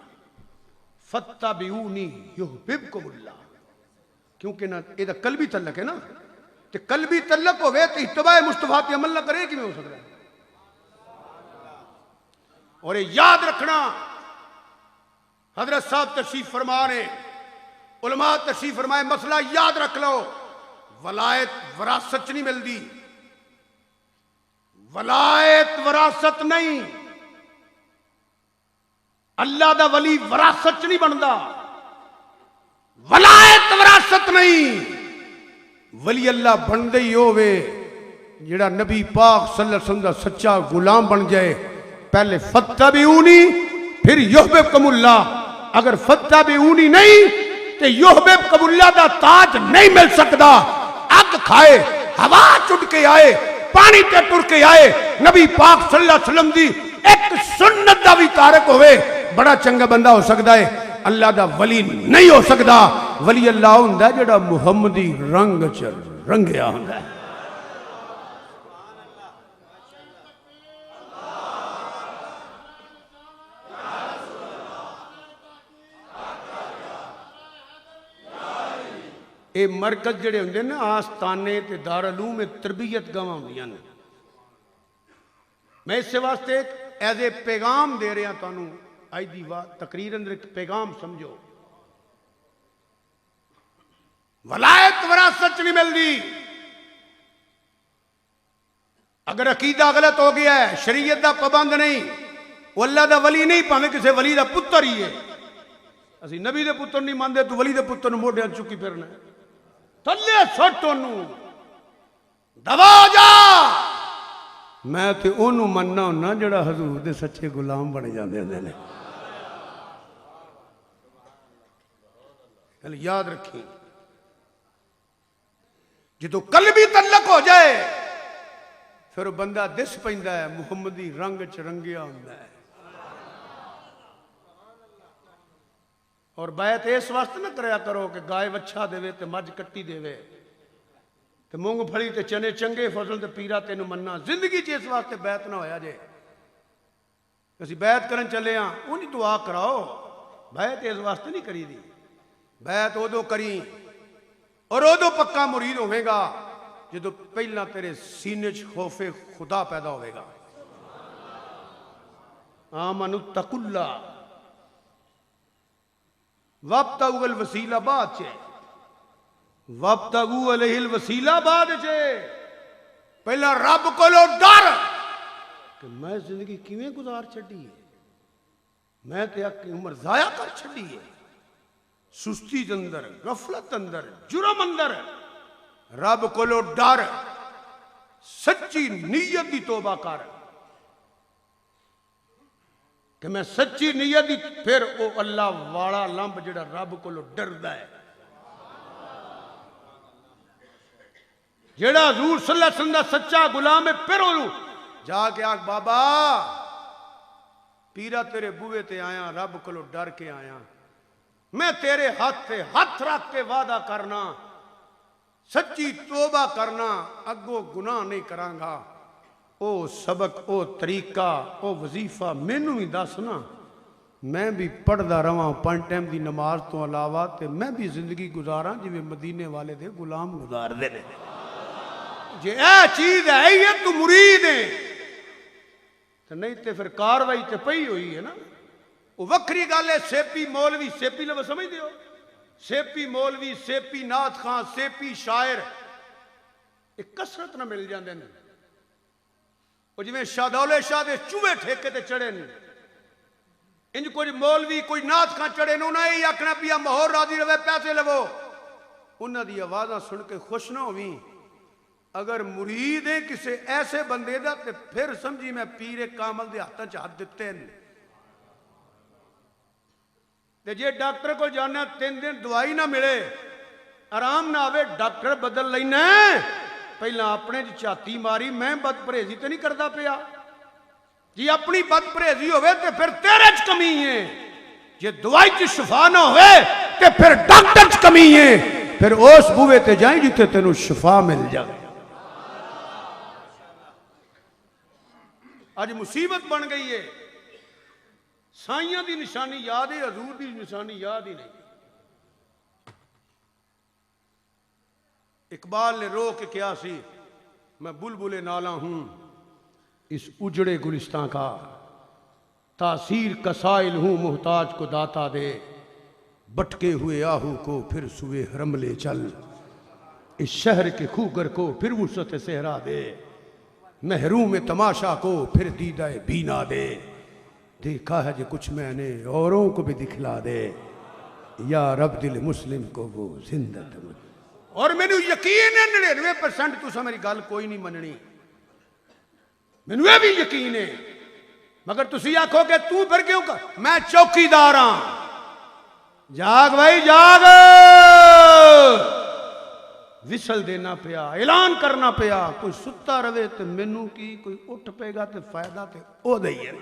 [SPEAKER 2] फत्तबिऊनी युहब्बुकुमुल्लाह। क्योंकि ना इहदा कल्बी तल्लक है ना, ते कल्बी तल्लक होवे ते इत्तबाए मुस्तफा ते अमल ना करे किवें हो सकदा है। और ये याद रखना, हजरत साहब तशरीफ फरमा ने, उलमा तशरीफ फरमाए, मसला याद रख लो, वलायत वरासत च नहीं मिलती। वलायत वरासत नहीं, अल्लाह दा वली वरासत च नहीं बनता। वलायत वरासत नहीं, वली अल्लाह बनदे ही होवे जेड़ा नबी पाक सल्लल्लाहु अलैहि वसल्लम दा सच्चा गुलाम बन जाए। पहले फत्तबिऊनी फिर युहब्बुकुमुल्लाह। अगर फत्तबिऊनी नहीं तो युहब्बुकुमुल्लाह दा ताज नहीं मिल सकता। अग खाए, हवा चुट के आए, पानी ते टुर के आए, नबी पाक सल्लल्लाहु अलैहि वसल्लम दी एक सुन्नत दा भी तारक होवे, बड़ा चंगा बंदा हो सकता है, अल्लाह दा वली नहीं हो सकता। वली अल्लाह हुंदा जेड़ा मुहम्मदी रंग च रंगिया हुंदा है। ये मरकज जेड़े होंदे ना, आस्थाने ते दारुल में तरबियत गावां होंदियां ने। मैं इस वास्ते एज ए पैगाम दे रहा तुहानू, अज दी तकरीर अंदर एक पैगाम समझो। वलायत वरासत नहीं मिलती। अगर अकीदा गलत हो गया है, शरीयत का पाबंद नहीं, वो अल्लाह का वली नहीं, भावें किसी वली का पुत्र ही है। असी नबी के पुत्र नहीं मानते, तू वली के पुत्र मोढिया चुकी फिरना, थले सुट ओनू, दबा जा। मैं तो ओनू मनना होना जड़ा हजूर के सच्चे गुलाम बन जाते हैं। याद रखी, जो कल्बी तल्लक हो जाए फिर बंदा दिस पैंदा है, मुहम्मदी रंग च रंगिया होंदा है। और बैत इस वास्ते ना करया करो कि गाय वच्छा देवे ते मज कट्टी देवे ते मूंगफली ते चने चंगे फसल ते पीरा तेन मन्ना। जिंदगी च इस वास्ते बैत ना होया जे। असी बैत करन चले हाँ, उन्हीं दुआ कराओ। बैत इस वास्ते नहीं करी दी। बैत उदो करी और उदो पक्का मुरीद होवेगा जो पहला तेरे सीने च खौफे खुदा पैदा होवेगा। आमनु तकुल्ला वब्तगुल वसीला बाद चे, वब्तगु अलैहिल वसीला बाद चे। पहला रब कोलो डर कि मैं जिंदगी किवें गुजार छड़ी है, मैं ते अपनी उम्र जाया कर छड़ी है। सुस्ती अंदर, गफलत अंदर, जुर्म अंदर, रब कोलो डर, सच्ची नीयत की तौबा कर कि मैं सच्ची नीयत दी, फिर वो अल्लाह वाला लंब जिहड़ा रब कोलो डरदा है, जिहड़ा हजूर सल्लल्लाहु अलैहि वसल्लम दा सच्चा गुलाम है, फिर ओनू जाके आख बाबा पीरा तेरे बूहे ते आया, रब कोलो डर के आया, मैं तेरे हाथ से हाथ रख के वादा करना, सच्ची तौबा करना, अगो गुनाह नहीं करांगा। ओ सबक, ओ तरीका, ओ वजीफा मैनू भी दस ना, मैं भी पढ़दा रवां 5 टाइम की नमाज तो अलावा, ते मैं भी जिंदगी गुजारा जिवें मदीने वाले दे गुलाम गुजारदे ने। जे ए चीज है ही तू मुरीद है, तो नहीं तो फिर कार्रवाई तो पई हुई है ना। वो वक्री गल है, सेपी मौलवी, सेपी लव समझते हो, सेपी मौलवी, सेपी नाथ खां, सेपी शायर, एक कसरत ना मिल जाते हैं। वो जिमें शाहदौले शाह के चूहे ठेके ते चढ़े ने, इंज कोई मौलवी कोई नाथ खां चढ़े ने, उन्हें यही आखना पिया माहौर राजी रवे, पैसे लवो। उन्होंने दी आवाज़ां सुन के खुश ना होवी। अगर मुरीद है किसी ऐसे बंदे का तो फिर समझी मैं पीरे कामल के हाथों च हाथ दिते हैं। ते जे डॉक्टर को जाना 3 दिन दवाई ना मिले, आराम ना आवे, डॉक्टर बदल लेना। पहला अपने झाती मारी, मैं बद परहेजी तो नहीं करता पिया जी। अपनी बद परहेजी होवे तो फिर तेरे च कमी है। जे दवाई च शिफा ना होवे तो फिर डॉक्टर च कमी है। फिर उस बूहे ते जाए जिथे तेनों शिफा मिल जाए। अज मुसीबत बन गई है। साइयां की निशानी याद है, हजूर की निशानी याद ही नहीं। इकबाल ने रो के क्या सी, मैं बुलबुले नाला हूं इस उजड़े गुलिस्तां का, तासीर कसाइल हूं मुहताज को दाता दे, भटके हुए आहू को फिर सुबह हरम ले चल, इस शहर के खूगर को फिर वुसअत सेहरा दे, महरूम में तमाशा को फिर दीदाए बीना दे, देखा है जो कुछ मैंने औरों को भी दिखला दे, या रब दिल मुस्लिम को वो जिंदा। और मैनू यकीन है 99% तुसा मेरी गल कोई नहीं मननी, मैनू यह भी यकीन है। मगर तुसी आखोगे तू फिर क्यों कर, मैं चौकीदार हाँ। जाग भाई जाग, विसल देना पिया, ऐलान करना पिया। कोई सुता रवे तो मैनू की, कोई उठ पेगा तो फायदा तो ओदा ही है।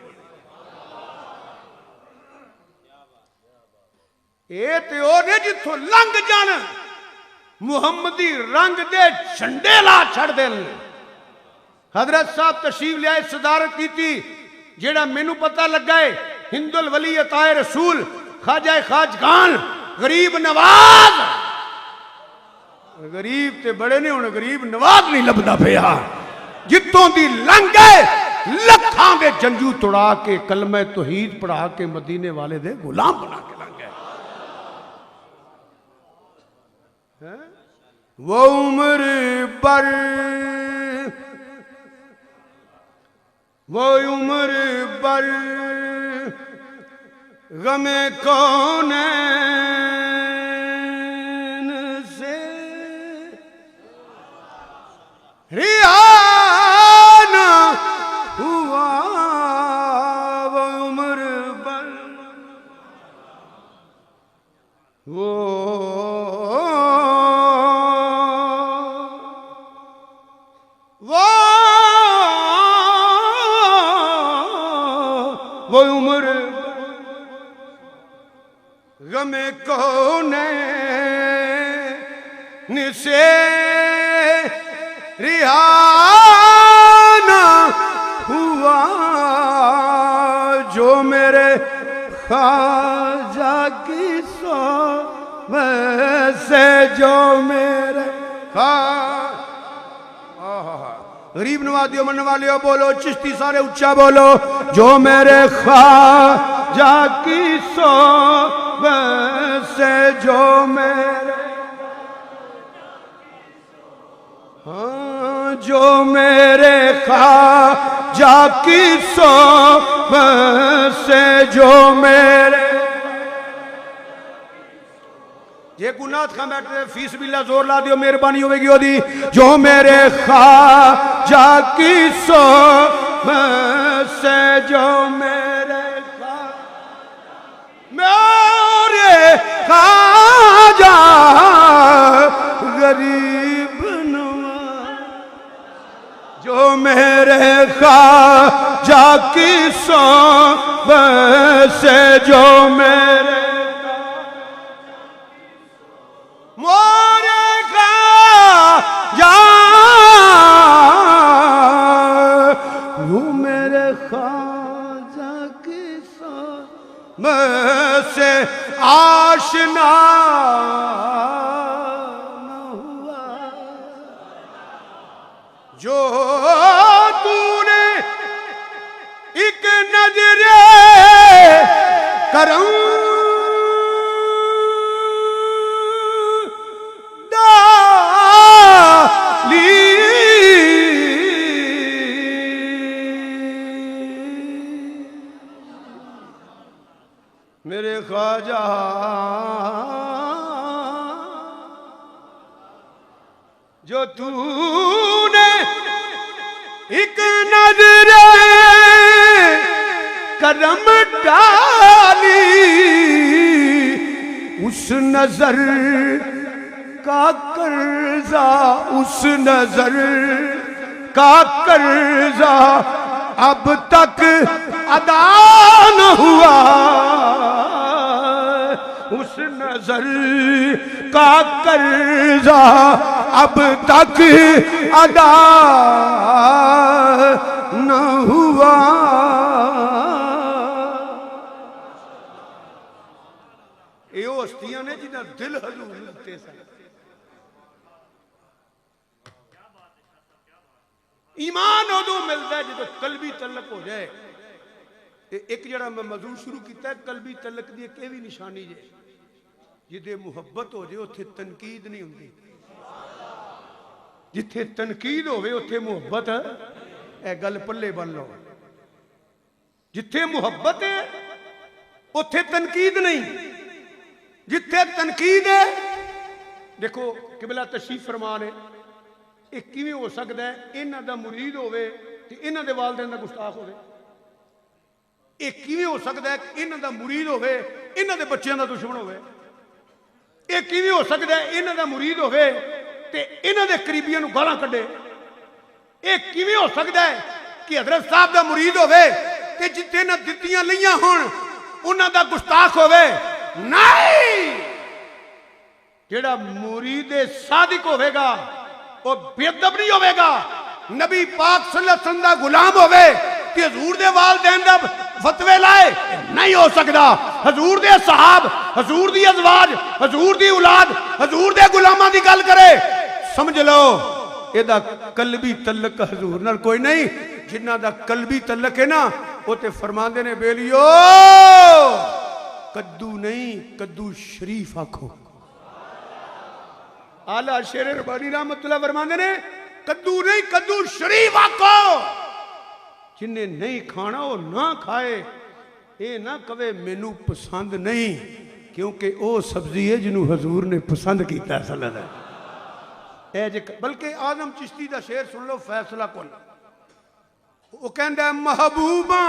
[SPEAKER 2] ये तो ओने जिथों लंघ जान मुहम्मदी रंग दे झंडे ला छड़ देन। हजरत साहब तशरीफ लियाए, सदारत की थी। जेड़ा मैनू पता लगा है हिंदुल वली अताए रसूल ख्वाजा खाजगान गरीब नवाज, गरीब ते बड़े ने हुण गरीब नवाज नहीं लभदा पिया। जितों दी लंघे लखां दे जंजू तुड़ा के कलमे तौहीद पढ़ा के मदीने वाले दे गुलाम बना के लंघे। वो उम्र पर वो उम्र पर गमे कौन से रियाना हुआ, वो उम्र पर वो उम्र गमे कौन से रिहाना हुआ, जो मेरे ख्वाजा की सो वैसे जो मेरे गरीब नवाजियों मन वाले बोलो, चिश्ती सारे उच्चा बोलो, जो मेरे ख्वाजा की सो वैसे जो मेरे, हाँ जो मेरे ख्वाजा की सो वैसे जो मेरे। जे गुनाह खा बैठे फीस बिल्ला जोर ला दियो, मेहरबानी होगी ओदी। जो मेरे ख्वाजा की सो से जो मेरे ख्वाजा गरीब नवाज, जो मेरे ख्वाजा की सो से जो मेरे मोरे ख्वाजा, वो मेरे ख्वाजा की से आशना न हुआ, जो तूने एक नजरे करम मेरे ख्वाजा तूने एक नजर करम डाली, उस नजर का कर्जा, उस नजर का कर्जा अब तक अदा न हुआ, उस नजर का कर्जा अब तक अदा न हुआ। ये हस्तियां ने जिन्हें दिल हजूर दिते सन। ईमान उदों मिलता है जो कलबी तलक हो जाए। एक जरा मैं मौजू शुरू किया कलबी तलक की एक भी निशानी जे, जिदे मुहब्बत हो जाए उत्थे तनकीद नहीं होंगी, जिथे तनकीद होवे उत्थे मुहब्बत है, गल पल्ले बन लो। जिथे मुहब्बत है उत्थे तनकीद नहीं, जिथे तनकीद है देखो किबला तशरीफ फरमान है, ये किवें हो सकता है इन्हां दा मुरीद होवे ते इन्हां दे वालिदैन दा गुस्ताख होवे? ये किवें हो सकता है इन्हां दा मुरीद होवे इन्हां दे बच्चों दा दुश्मन होवे? ये किवें हो सकता है इन्हां दा मुरीद होवे ते इन्हां दे करीबियां नूं गालां कढे? ये किवें हो सकता है कि हजरत साहब दा मुरीद होवे ते जिथे इन्हां दित्तियां लईयां होण उन्हां दा गुस्ताख होवे? नहीं, जेड़ा मुरीद सादिक होवेगा वो बेअदब नहीं होवेगा। नबी पाक सल्लल्लाहु अलैहि वसल्लम दा गुलाम होवे कि हजूर दे वालिदैन दा फतवे लाए? नहीं हो सकता। हजूर दे सहाब, हजूर दी अज़वाज, हजूर दी औलाद, हजूर दे गुलामां दी गल करे, समझ लो एदा कलबी तलक हजूर नाल कोई नहीं। जिन्हां दा कलबी तलक है ना वो ते फरमांदे ने बेलियो कद्दू नहीं कद्दू शरीफ आखो। आला शेर रब्बानी रहमतुल्लाह फरमांदे ने कद्दू नहीं कद्दू शरीफ आखो। जिन्हें नहीं खाना वो ना खाए, ये ना कवे मैनू पसंद नहीं, क्योंकि वो सब्जी है जिन्हों हजूर ने पसंद किया सल्लल्लाहु। बल्कि आजम चिश्ती का शेर सुन लो, फैसला कुल वो कहंदा महबूबा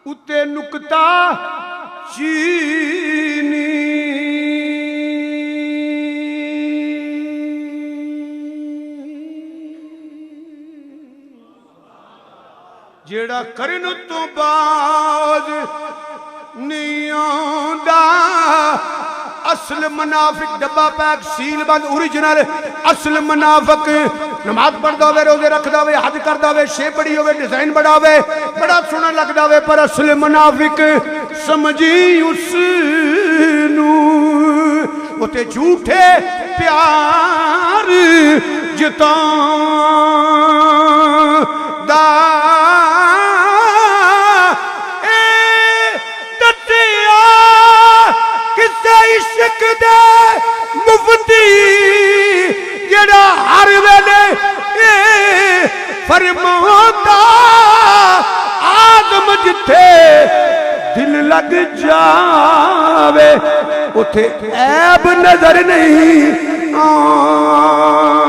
[SPEAKER 2] उत्ते नुकता चीनी, जेड़ा करन तो बाज नहीं आंदा। असल मुनाफिक डब्बा पैक सील बंद ओरिजिनल असल मुनाफिक नमाज पढ़दा होवे, रोजे रखदा होवे, हज करदा होवे, शेप बड़ी होवे, डिजाइन बड़ा होवे, बड़ा सोहना लगदा होवे, पर असल मुनाफिक समझी उस नूं उते झूठे प्यार जतांदा। इश्क दे मुफ्ती जेड़ा हर वेले फरमांदा आदम जिथे दिल लग जावे उथे ऐब नजर नहीं आंदा।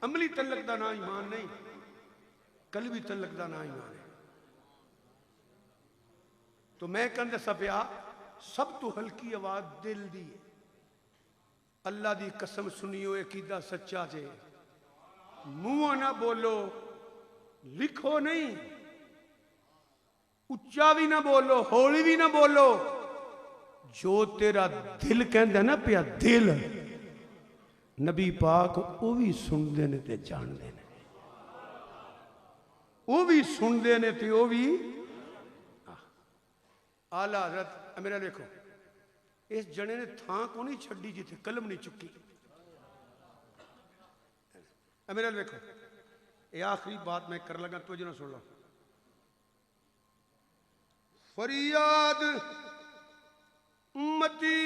[SPEAKER 2] अमली तलक का ना ईमान नहीं, कलबी तलक का ना ईमान है। तो मैं कहंदा सपिया सब तो हल्की आवाज दिल दी है। अल्लाह दी कसम सुनियो अकीदा सच्चा जे, मुंह ना बोलो, लिखो नहीं, उच्चा भी ना बोलो, हौली भी ना बोलो, जो तेरा दिल कहंदा ना पिया दिल, नबी पाक वो भी सुनते ने ते जानते ने, वो भी सुनते ने ते वो भी। आला हज़रत मेरा देखो इस जने ने थां को नहीं छड़ी जिथे कलम नहीं चुकी। मेरा देखो ये आखिरी बात मैं कर लगा, तो जना सुन लो। फरियाद उम्मती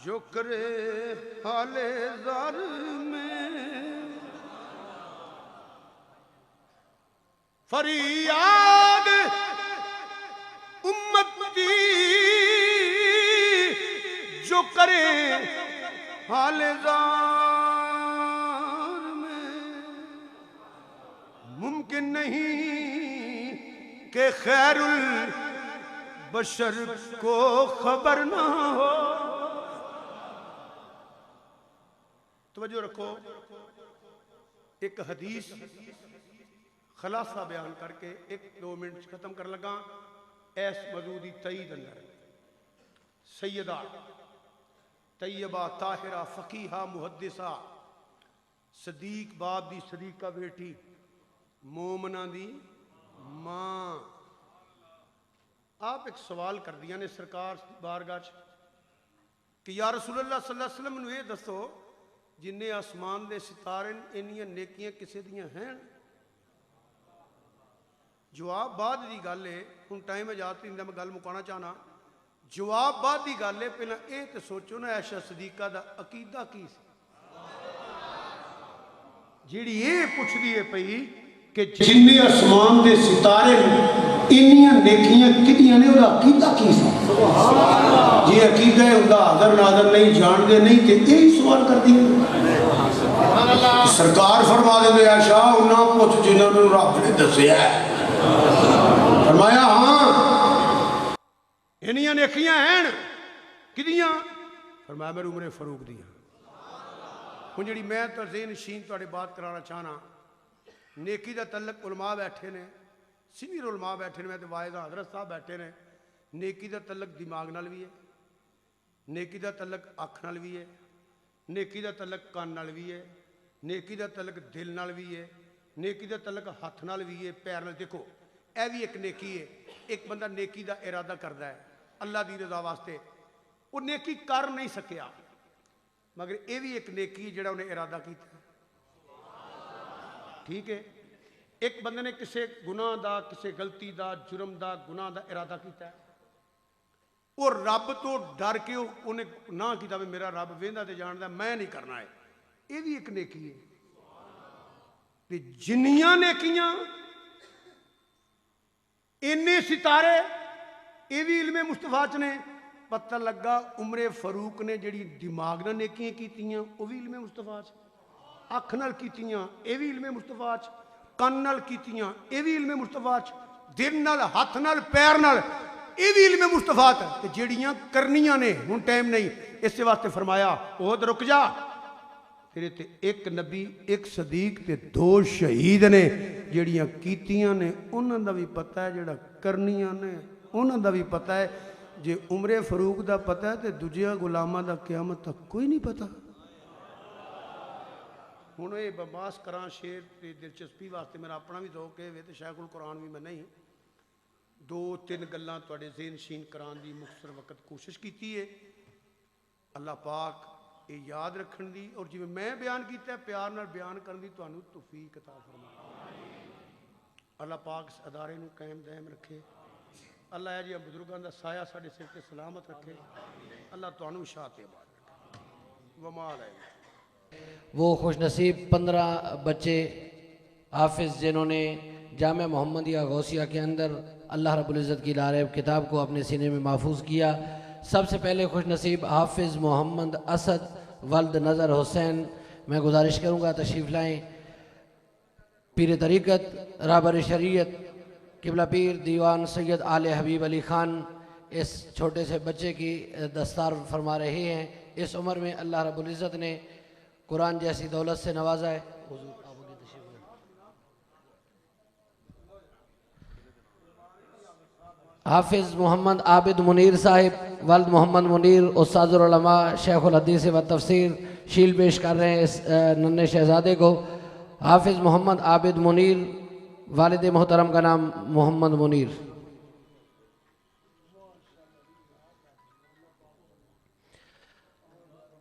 [SPEAKER 2] जो करे हाले ज़र में, फरियाद उम्मती जो करे हालेजार में, मुमकिन नहीं कि खैरुल बशर को खबर ना हो। तवज्जो रखो, एक हदीस खलासा बयान करके 1-2 मिनट खत्म कर लगा। ऐस मजूदी तईद अंदर सैयदा तैयबा ताहिरा फकीहा मुहद्दिसा सदीक बाप दी सदीका बेटी मोमना दी मां आप एक सवाल कर दिया ने सरकार बारगाह कि या रसूलल्लाह सल्लल्लाहु अलैहि वसल्लम नूं ये दसो जिन्ने आसमान दे सितारे इन्नियां नेकियां किसे दियां हैं? जवाब बाद की गल है, हुण टाइम आजाद नहीं मैं गल मुकाना चाहना। जवाब बाद की गल है, पहला ये तो सोचो ना ऐशा सदीका दा अकीदा की सी जिहड़ी ये पुछदी है पई कि जिन्ने आसमान दे सितारे इन्नियां नेकियां किदियां ने ओहदा अकीदा की सी? जे अकीदा है उहदा हाज़र नाज़र नहीं जानते नहीं तो यही सवाल करदी है। सरकार फरमा देंगे आशा उन्हां पुछ जिन्होंने रब ने दसिया। फरमाया हाँ इन्नियां नेकियां हैं किदियां? फरमाया मेरे उमरे फरूक दियां। हुण जिहड़ी मैं तो ज़हन नशीन तुहाडे बात कराना चाहना, नेकी दा तलक उलमा बैठे ने, सीनियर उलमा बैठे ने, मैं तो वायदा हजरत साहब बैठे ने। नेकी दा तलक दिमाग नाल भी है, नेकी दा तलक अख नाल भी है, नेकी दा तलक कान नाल भी है, नेकी दा तलक दिल नाल भी है, नेकी दा तलक हथ नाल भी है, पैर नाल। देखो यह भी एक नेकी है। एक बंदा नेकी दा इरादा करता है अल्लाह दी रजा वास्ते, वो नेकी कर नहीं सकिया, मगर यह भी एक नेकी है जिहड़ा उन्हें इरादा किया। ठीक है, एक बंदे ने किसी गुनाह दा, किसी गलती दा, जुर्म दा, गुनाह दा इरादा किया, वो रब तो डर के उन्हें ना किया भी मेरा रब वेंदा ते जानदा मैं नहीं करना है। ये भी एक नेकी है। ते जिन्नियां नेकियां इन्ने सितारे ये भी इल्मे मुस्तफा च ने। पता लगा उमरे फरूक ने जिहड़ी दिमाग नाल नेकियां कीतियां वो भी इल्मे मुस्तफा च, अख नाल कीतियां ये भी इल्मे मुस्तफा च, कान नाल कीतियां ये भी इल्मे मुस्तफा च, दिल नाल, हथ नाल, पैर नाल ये भी इल्मे मुस्तफा च। ते जिहड़ियां करनियां ने हुण टाइम नहीं, इस वास्ते फरमाया ओहद रुक जा, तेरे ते एक नबी, एक सदीक ते 2 शहीद ने। जिहड़ियां कीतियां ने उन्हां दा भी पता है, जिहड़ा करनियां ने उन्हां दा भी पता है। जे उमरे फरूक दा पता है तो दूजिया गुलामां दा क़यामत तक कोई नहीं पता। हुण ये बकवास करां शेर ते दिलचस्पी वास्ते मेरा अपना भी ज़ौक है वे तो शायखुल कुरान भी मैं नहीं 2-3 गल्लां तुहाडे ज़हन नशीन कराने की मुख्तसर वक्त कोशिश की है। अल्लाह पाक ये याद रखने की और जिवें मैं बयान किया प्यार नाल बयान करने की तुहानूं तौफीक अता फरमाए। अल्लाह पाक इस अदारे नूं कायम दायम रखे। अल्लाह है जी बुजुर्गों का साया साढ़े सिर पर सलामत रखे। अल्लाह तुहानूं शाते बाद रखे। वमाल है
[SPEAKER 1] वो खुशनसीब 15 बच्चे हाफिज़ जिन्होंने जामे मोहम्मदिया गौसिया के अंदर अल्लाह रब्बुल इज़्ज़त की लारेब किताब को अपने सीने में महफूज किया। सबसे पहले खुशनसीब हाफिज़ मोहम्मद असद वल्द नज़र हुसैन, मैं गुजारिश करूँगा तशरीफ़ लाएँ। पीर तरीक़त राबर शरीयत किबला पीर दीवान सैयद आले हबीब अली ख़ान इस छोटे से बच्चे की दस्तार फरमा रहे हैं। इस उम्र में अल्लाह रब्बुल इज़्ज़त ने कुरान जैसी दौलत से नवाजा है। हाफिज़ मोहम्मद आबिद मुनीर साहिब वल्द मोहम्मद मुनीर उस्तादुल उलमा शेखुल हदीस व तफसीर शील पेश कर रहे हैं इस नन्हे शहजादे को। हाफिज़ मोहम्मद आबिद मुनीर, वालिद मोहतरम का नाम मोहम्मद मुनीर।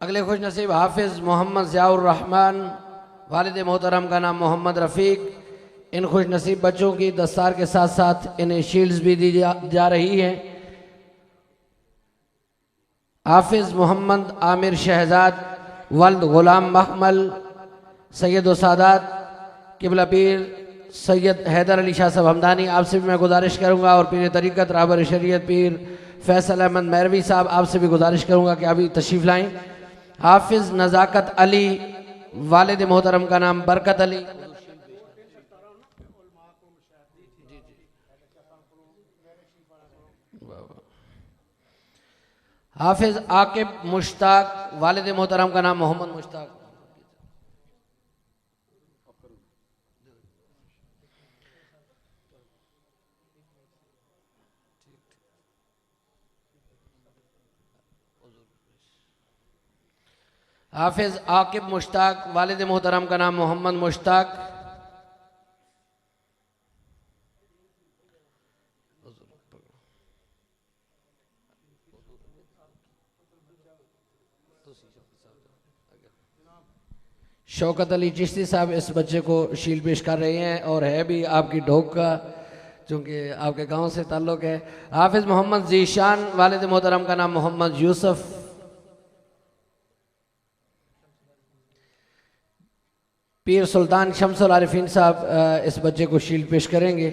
[SPEAKER 1] अगले खुश नसीब हाफिज़ मोहम्मद ज़ियाउर रहमान, वालिद मोहतरम का नाम मोहम्मद रफ़ीक। इन खुश नसीब बच्चों की दस्तार के साथ साथ इन्हें शील्ड्स भी दी जा रही हैं। हाफिज़ मोहम्मद आमिर शहजाद वल्द गुलाम महमल सैयद व सादात किबला पीर सैयद हैदर अली शाह साहब हमदानी, आपसे भी मैं गुजारिश करूंगा, और पीर तरीक़त रहबर शरीयत पीर फैसल अहमद मैरवी साहब, आपसे भी गुजारिश करूंगा कि अभी तशरीफ़ लाएँ। हाफिज़ नज़ाकत अली, वालिद मोहतरम का नाम बरकत अली। हाफिज़ आकिब मुश्ताक, वालिद मोहतरम का नाम मोहम्मद मुश्ताक। हाफिज़ आकिब मुश्ताक, वालिद मोहतरम का नाम मोहम्मद मुश्ताक। शौकत अली चिश्ती साहब इस बच्चे को शील पेश कर रहे हैं, और है भी आपकी ढोक का, चूँकि आपके गांव से ताल्लुक़ है। हाफिज़ मोहम्मद जीशान, वालिद मोहतरम का नाम मोहम्मद यूसुफ। पीर सुल्तान शम्सुल आरिफीन साहब इस बच्चे को शील पेश करेंगे।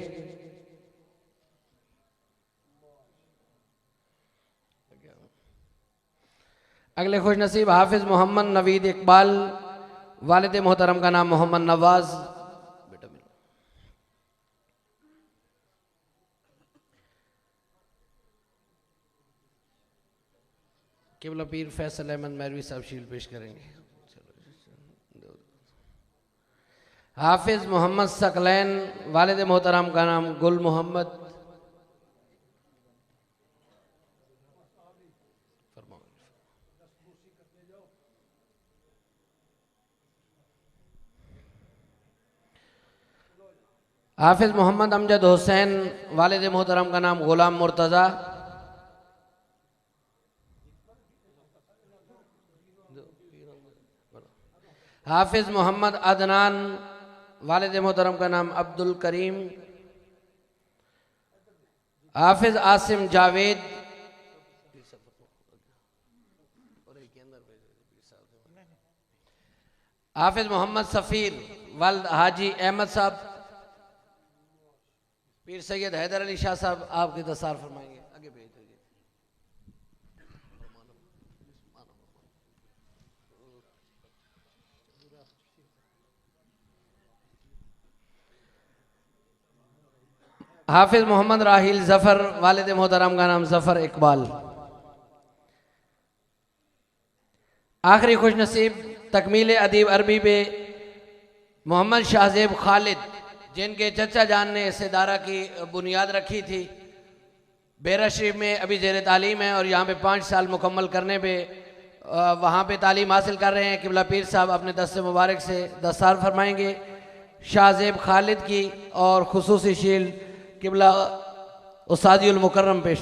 [SPEAKER 1] अगले खुश नसीब हाफिज़ मोहम्मद नवीद इकबाल, वालिद मोहतरम का नाम मोहम्मद नवाज। केवल पीर फैसल अहमद मैरवी साहब शील पेश करेंगे। हाफिज़ मोहम्मद सकलैन, वालिद मोहतरम का नाम गुल मोहम्मद। हाफिज़ मोहम्मद अमजद हुसैन, वालिद मोहतरम का नाम गुलाम मुर्तज़ा। हाफिज़ मोहम्मद अदनान, वालिद मोहतरम का नाम अब्दुल करीम। हाफिज़ आसिम जावेद, हाफिज़ मोहम्मद सफ़ीर, वालिद हाजी अहमद साहब। पीर सैयद हैदर अली शाह साहब आपके दस्तार फरमाएंगे, आगे भेज दीजिए। हाफिज़ मोहम्मद राहिल जफ़र, वालिद मोहतरम का नाम जफ़र इकबाल। आखिरी खुश नसीब तकमील अदीब अरबी पे मोहम्मद शाहजेब खालिद, जिनके चचा जान ने इस इदारा की बुनियाद रखी थी। बेरा शरीफ में अभी ज़ेर तालीम है, और यहाँ पे 5 साल मुकम्मल करने पे वहाँ पे तालीम हासिल कर रहे हैं। किबला पीर साहब अपने दस्ते मुबारक से दस्तार फरमाएंगे शाहजेब खालिद की, और खुसूसी शील किबला उस्तादियुल मुकर्रम पेश